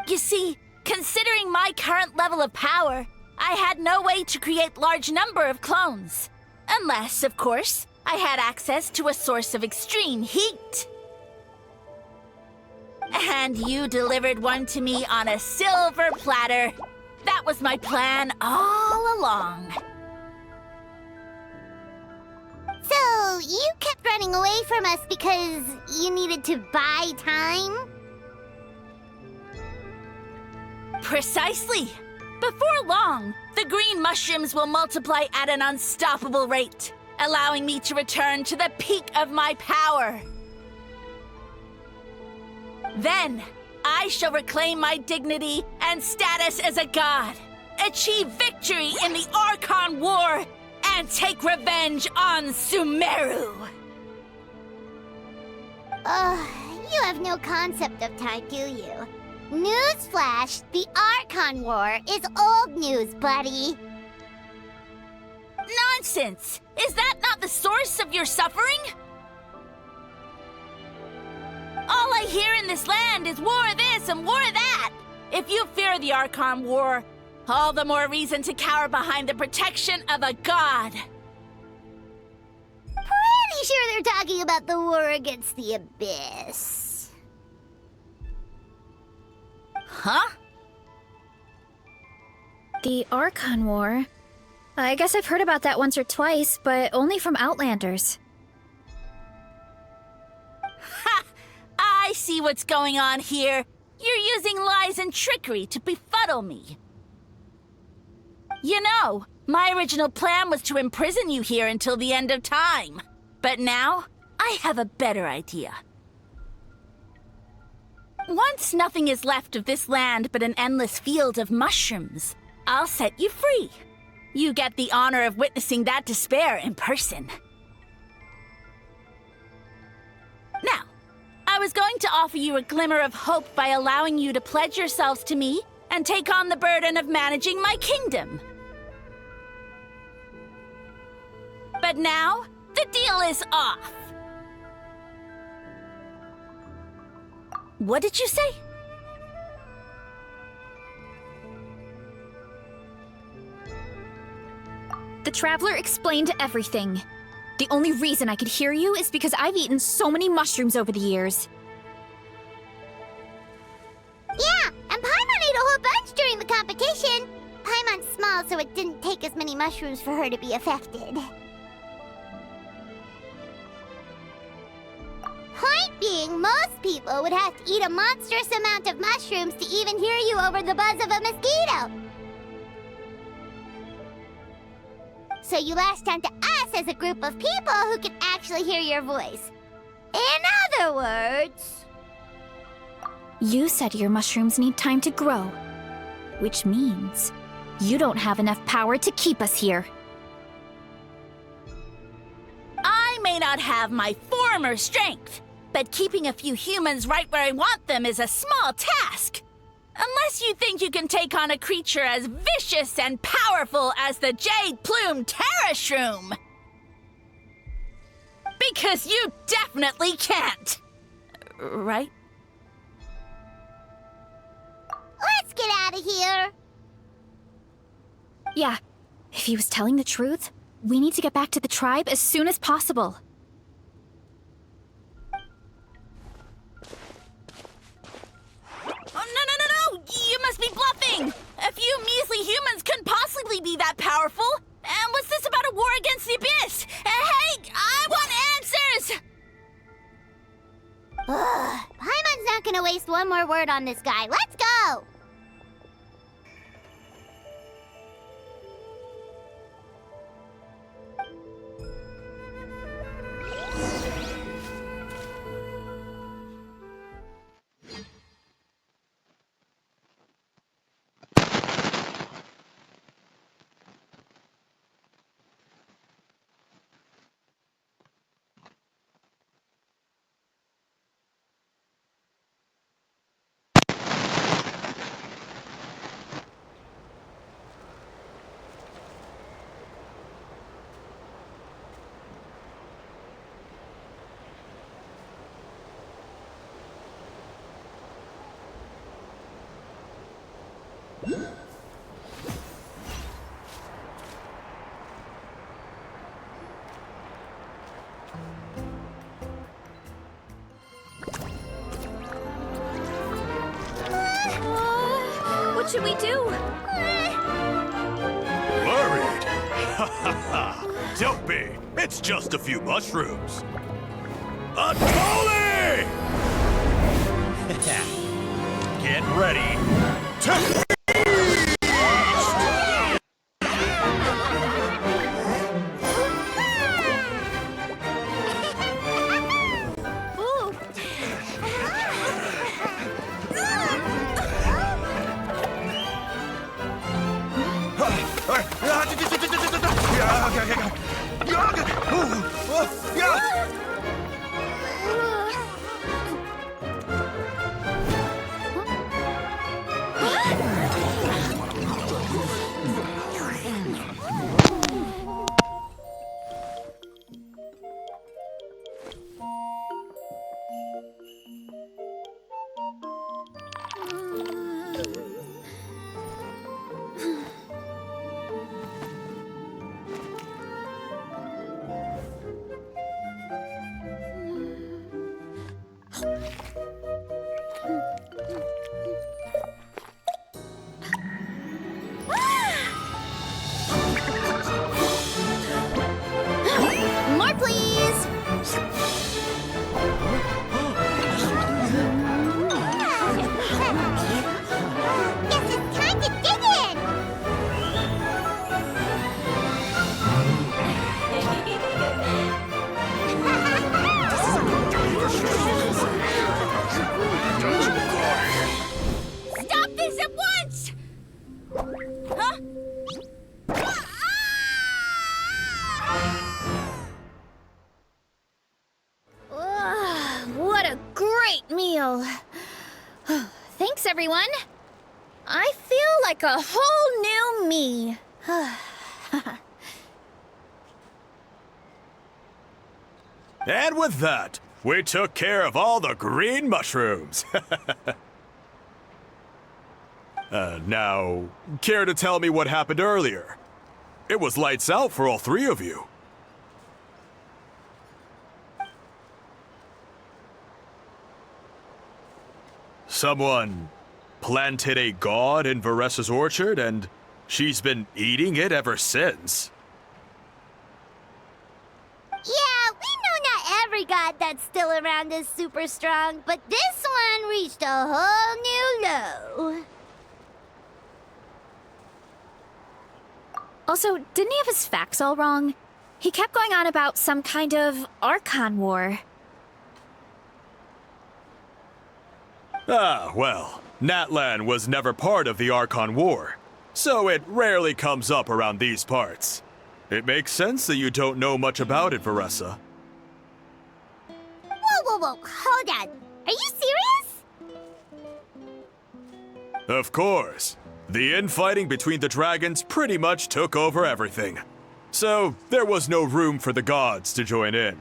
You see, considering my current level of power, I had no way to create large number of clones. Unless, of course, I had access to a source of extreme heat. And you delivered one to me on a silver platter. That was my plan all along. So, you kept running away from us because you needed to buy time? Precisely. Before long, the green mushrooms will multiply at an unstoppable rate, allowing me to return to the peak of my power. Then, I shall reclaim my dignity and status as a god, achieve victory in the Archon War, and take revenge on Sumeru! You have no concept of time, do you? Newsflash, the Archon War is old news, buddy. Nonsense! Is that not the source of your suffering? All I hear in this land is war this and war that! If you fear the Archon War, all the more reason to cower behind the protection of a god. Pretty sure they're talking about the war against the Abyss. Huh? The Archon War? I guess I've heard about that once or twice, but only from Outlanders. Ha! I see what's going on here. You're using lies and trickery to befuddle me. You know, my original plan was to imprison you here until the end of time. But now, I have a better idea. Once nothing is left of this land but an endless field of mushrooms, I'll set you free. You get the honor of witnessing that despair in person. Now, I was going to offer you a glimmer of hope by allowing you to pledge yourselves to me and take on the burden of managing my kingdom. But now, the deal is off. What did you say? The Traveler explained everything. The only reason I could hear you is because I've eaten so many mushrooms over the years. Yeah, and Paimon ate a whole bunch during the competition. Paimon's small, so it didn't take as many mushrooms for her to be affected. Point being, most people would have to eat a monstrous amount of mushrooms to even hear you over the buzz of a mosquito. So you latched onto us as a group of people who can actually hear your voice. In other words... You said your mushrooms need time to grow, which means you don't have enough power to keep us here. I may not have my former strength, but keeping a few humans right where I want them is a small task. Unless you think you can take on a creature as vicious and powerful as the Jade-Plume Terrashroom. Because you definitely can't. Right? Let's get out of here. Yeah, if he was telling the truth, we need to get back to the tribe as soon as possible. Oh, no! You must be bluffing! A few measly humans couldn't possibly be that powerful! And what's this about a war against the Abyss? Hey, I want answers! Paimon's not gonna waste one more word on this guy. Let's go! What should we do? Worried? Ha ha ha! Don't be! It's just a few mushrooms. A Tolly! Get ready to great meal. Thanks, everyone. I feel like a whole new me. And with that, we took care of all the green mushrooms. Now, care to tell me what happened earlier? It was lights out for all three of you. Someone planted a god in Varesa's orchard, and she's been eating it ever since. Yeah, we know not every god that's still around is super strong, but this one reached a whole new low. Also, didn't he have his facts all wrong? He kept going on about some kind of ARCHON war. Ah, well, Natlan was never part of the ARCHON war, so it rarely comes up around these parts. It makes sense that you don't know much about it, Varesa. Whoa, hold on. Are you serious? Of course. The infighting between the dragons pretty much took over everything. So, there was no room for the gods to join in.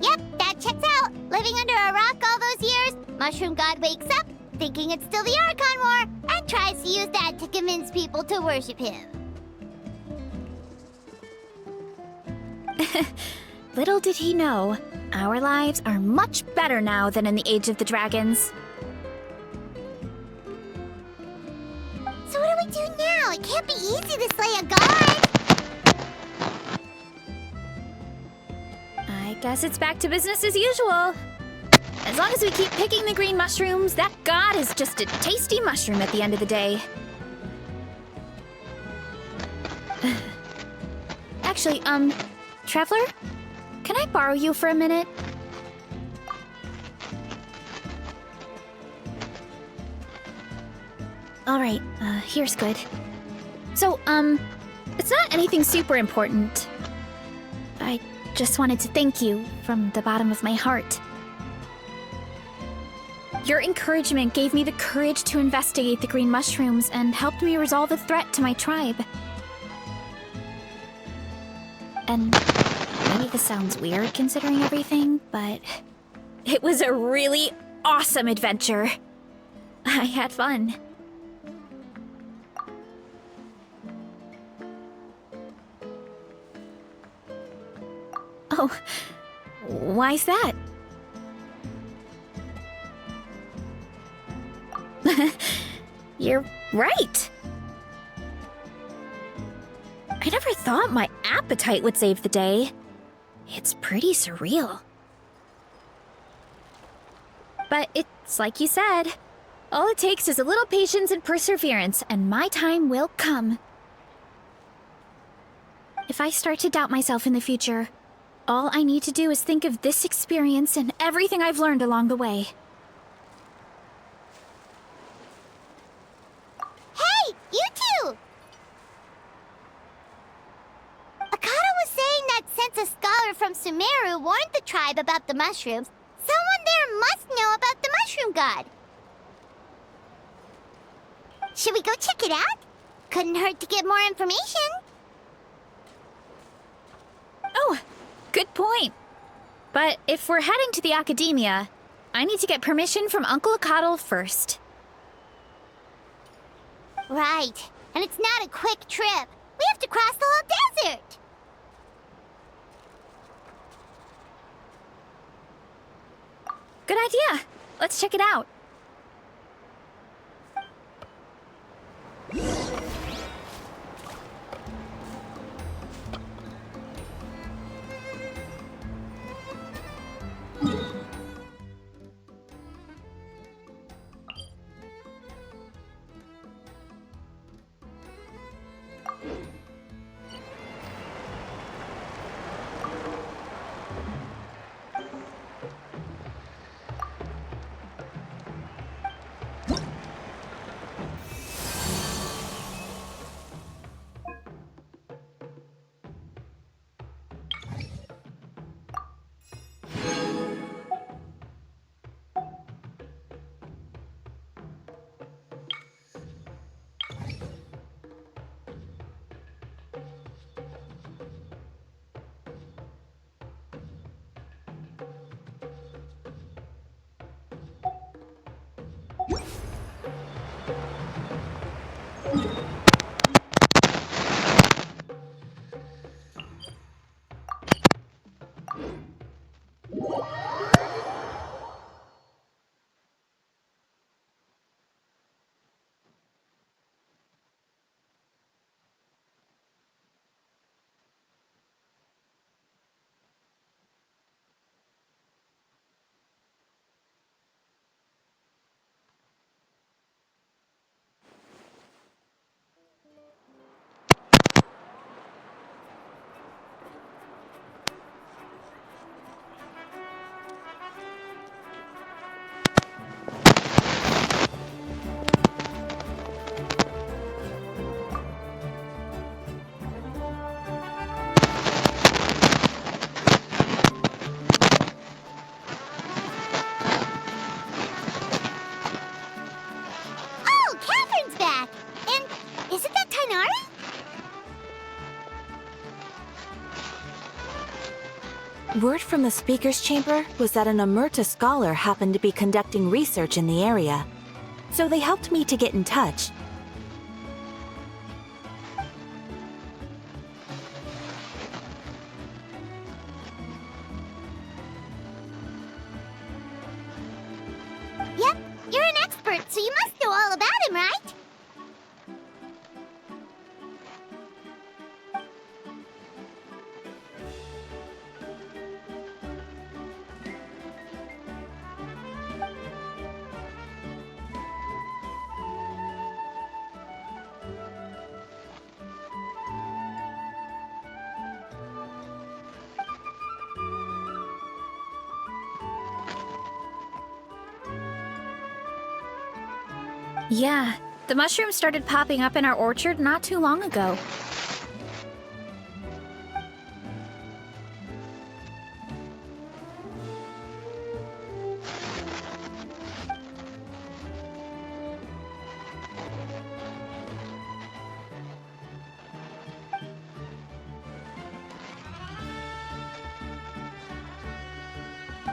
Yep, that checks out. Living under a rock all those years, Mushroom God wakes up, thinking it's still the ARCHON War, and tries to use that to convince people to worship him. Little did he know, our lives are much better now than in the Age of the Dragons. So what do we do now? It can't be easy to slay a god. I guess it's back to business as usual. As long as we keep picking the green mushrooms, that god is just a tasty mushroom at the end of the day. Actually, Traveler? Can I borrow you for a minute? Alright, here's good. So, it's not anything super important. I just wanted to thank you from the bottom of my heart. Your encouragement gave me the courage to investigate the green mushrooms and helped me resolve a threat to my tribe. And maybe this sounds weird considering everything, but it was a really awesome adventure. I had fun. Oh, why's that? You're right. I never thought my appetite would save the day. It's pretty surreal. But it's like you said. All it takes is a little patience and perseverance, and my time will come. If I start to doubt myself in the future, all I need to do is think of this experience and everything I've learned along the way. Hey, you two! Akata was saying that since a scholar from Sumeru warned the tribe about the mushrooms, someone there must know about the mushroom god. Should we go check it out? Couldn't hurt to get more information. Oh, good point. But if we're heading to the academia, I need to get permission from Uncle Akatl first. Right, and it's not a quick trip. We have to cross the whole desert. Good idea. Let's check it out. Word from the speaker's chamber was that an Emerta scholar happened to be conducting research in the area. So they helped me to get in touch. Yep, you're an expert, so you must know all about him, right? Yeah, the mushrooms started popping up in our orchard not too long ago.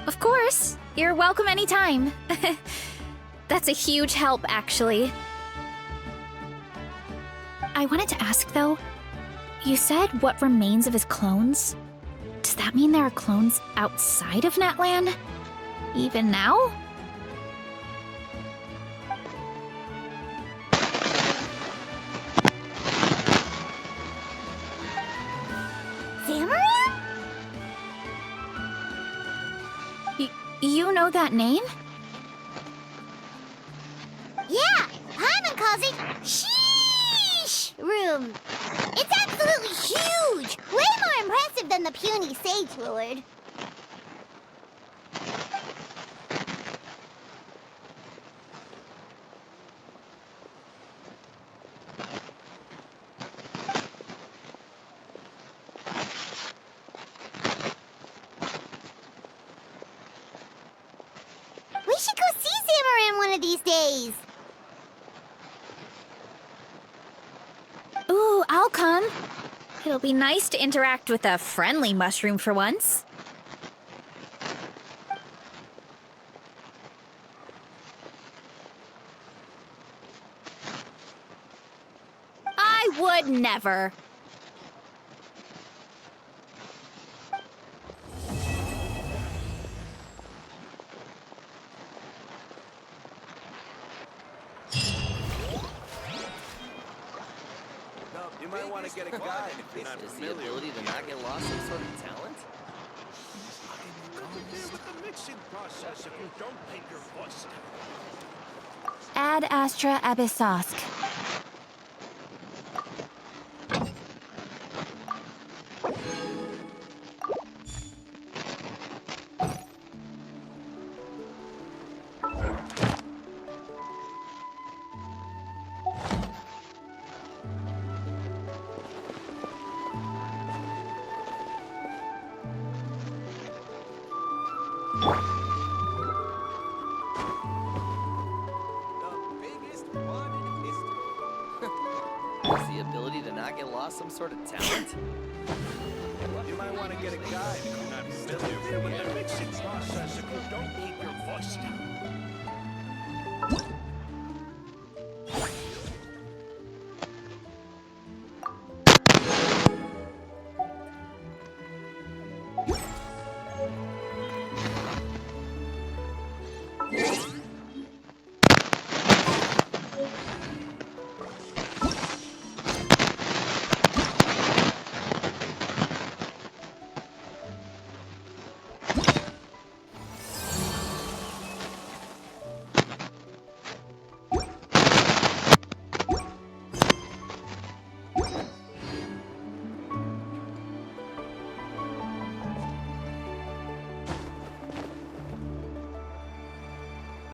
Of course, you're welcome anytime. That's a huge help, actually. I wanted to ask, though, you said what remains of his clones? Does that mean there are clones outside of Natlan? Even now? Zamarin? You know that name? Yeah, Hyman calls it Sheesh Room. It's absolutely huge! Way more impressive than the puny Sage Lord. We should go see Zamarin one of these days. Ooh, I'll come. It'll be nice to interact with a friendly mushroom for once. I would never. You might want to get a guide if you're not familiar. The ability to not get lost some sort of talent? With the mixing process if you don't make your voice. Ad Astra Abyssosk. The ability to not get lost some sort of talent? You might want to get a guide if you're not familiar with the mixing process if you don't keep your voice down.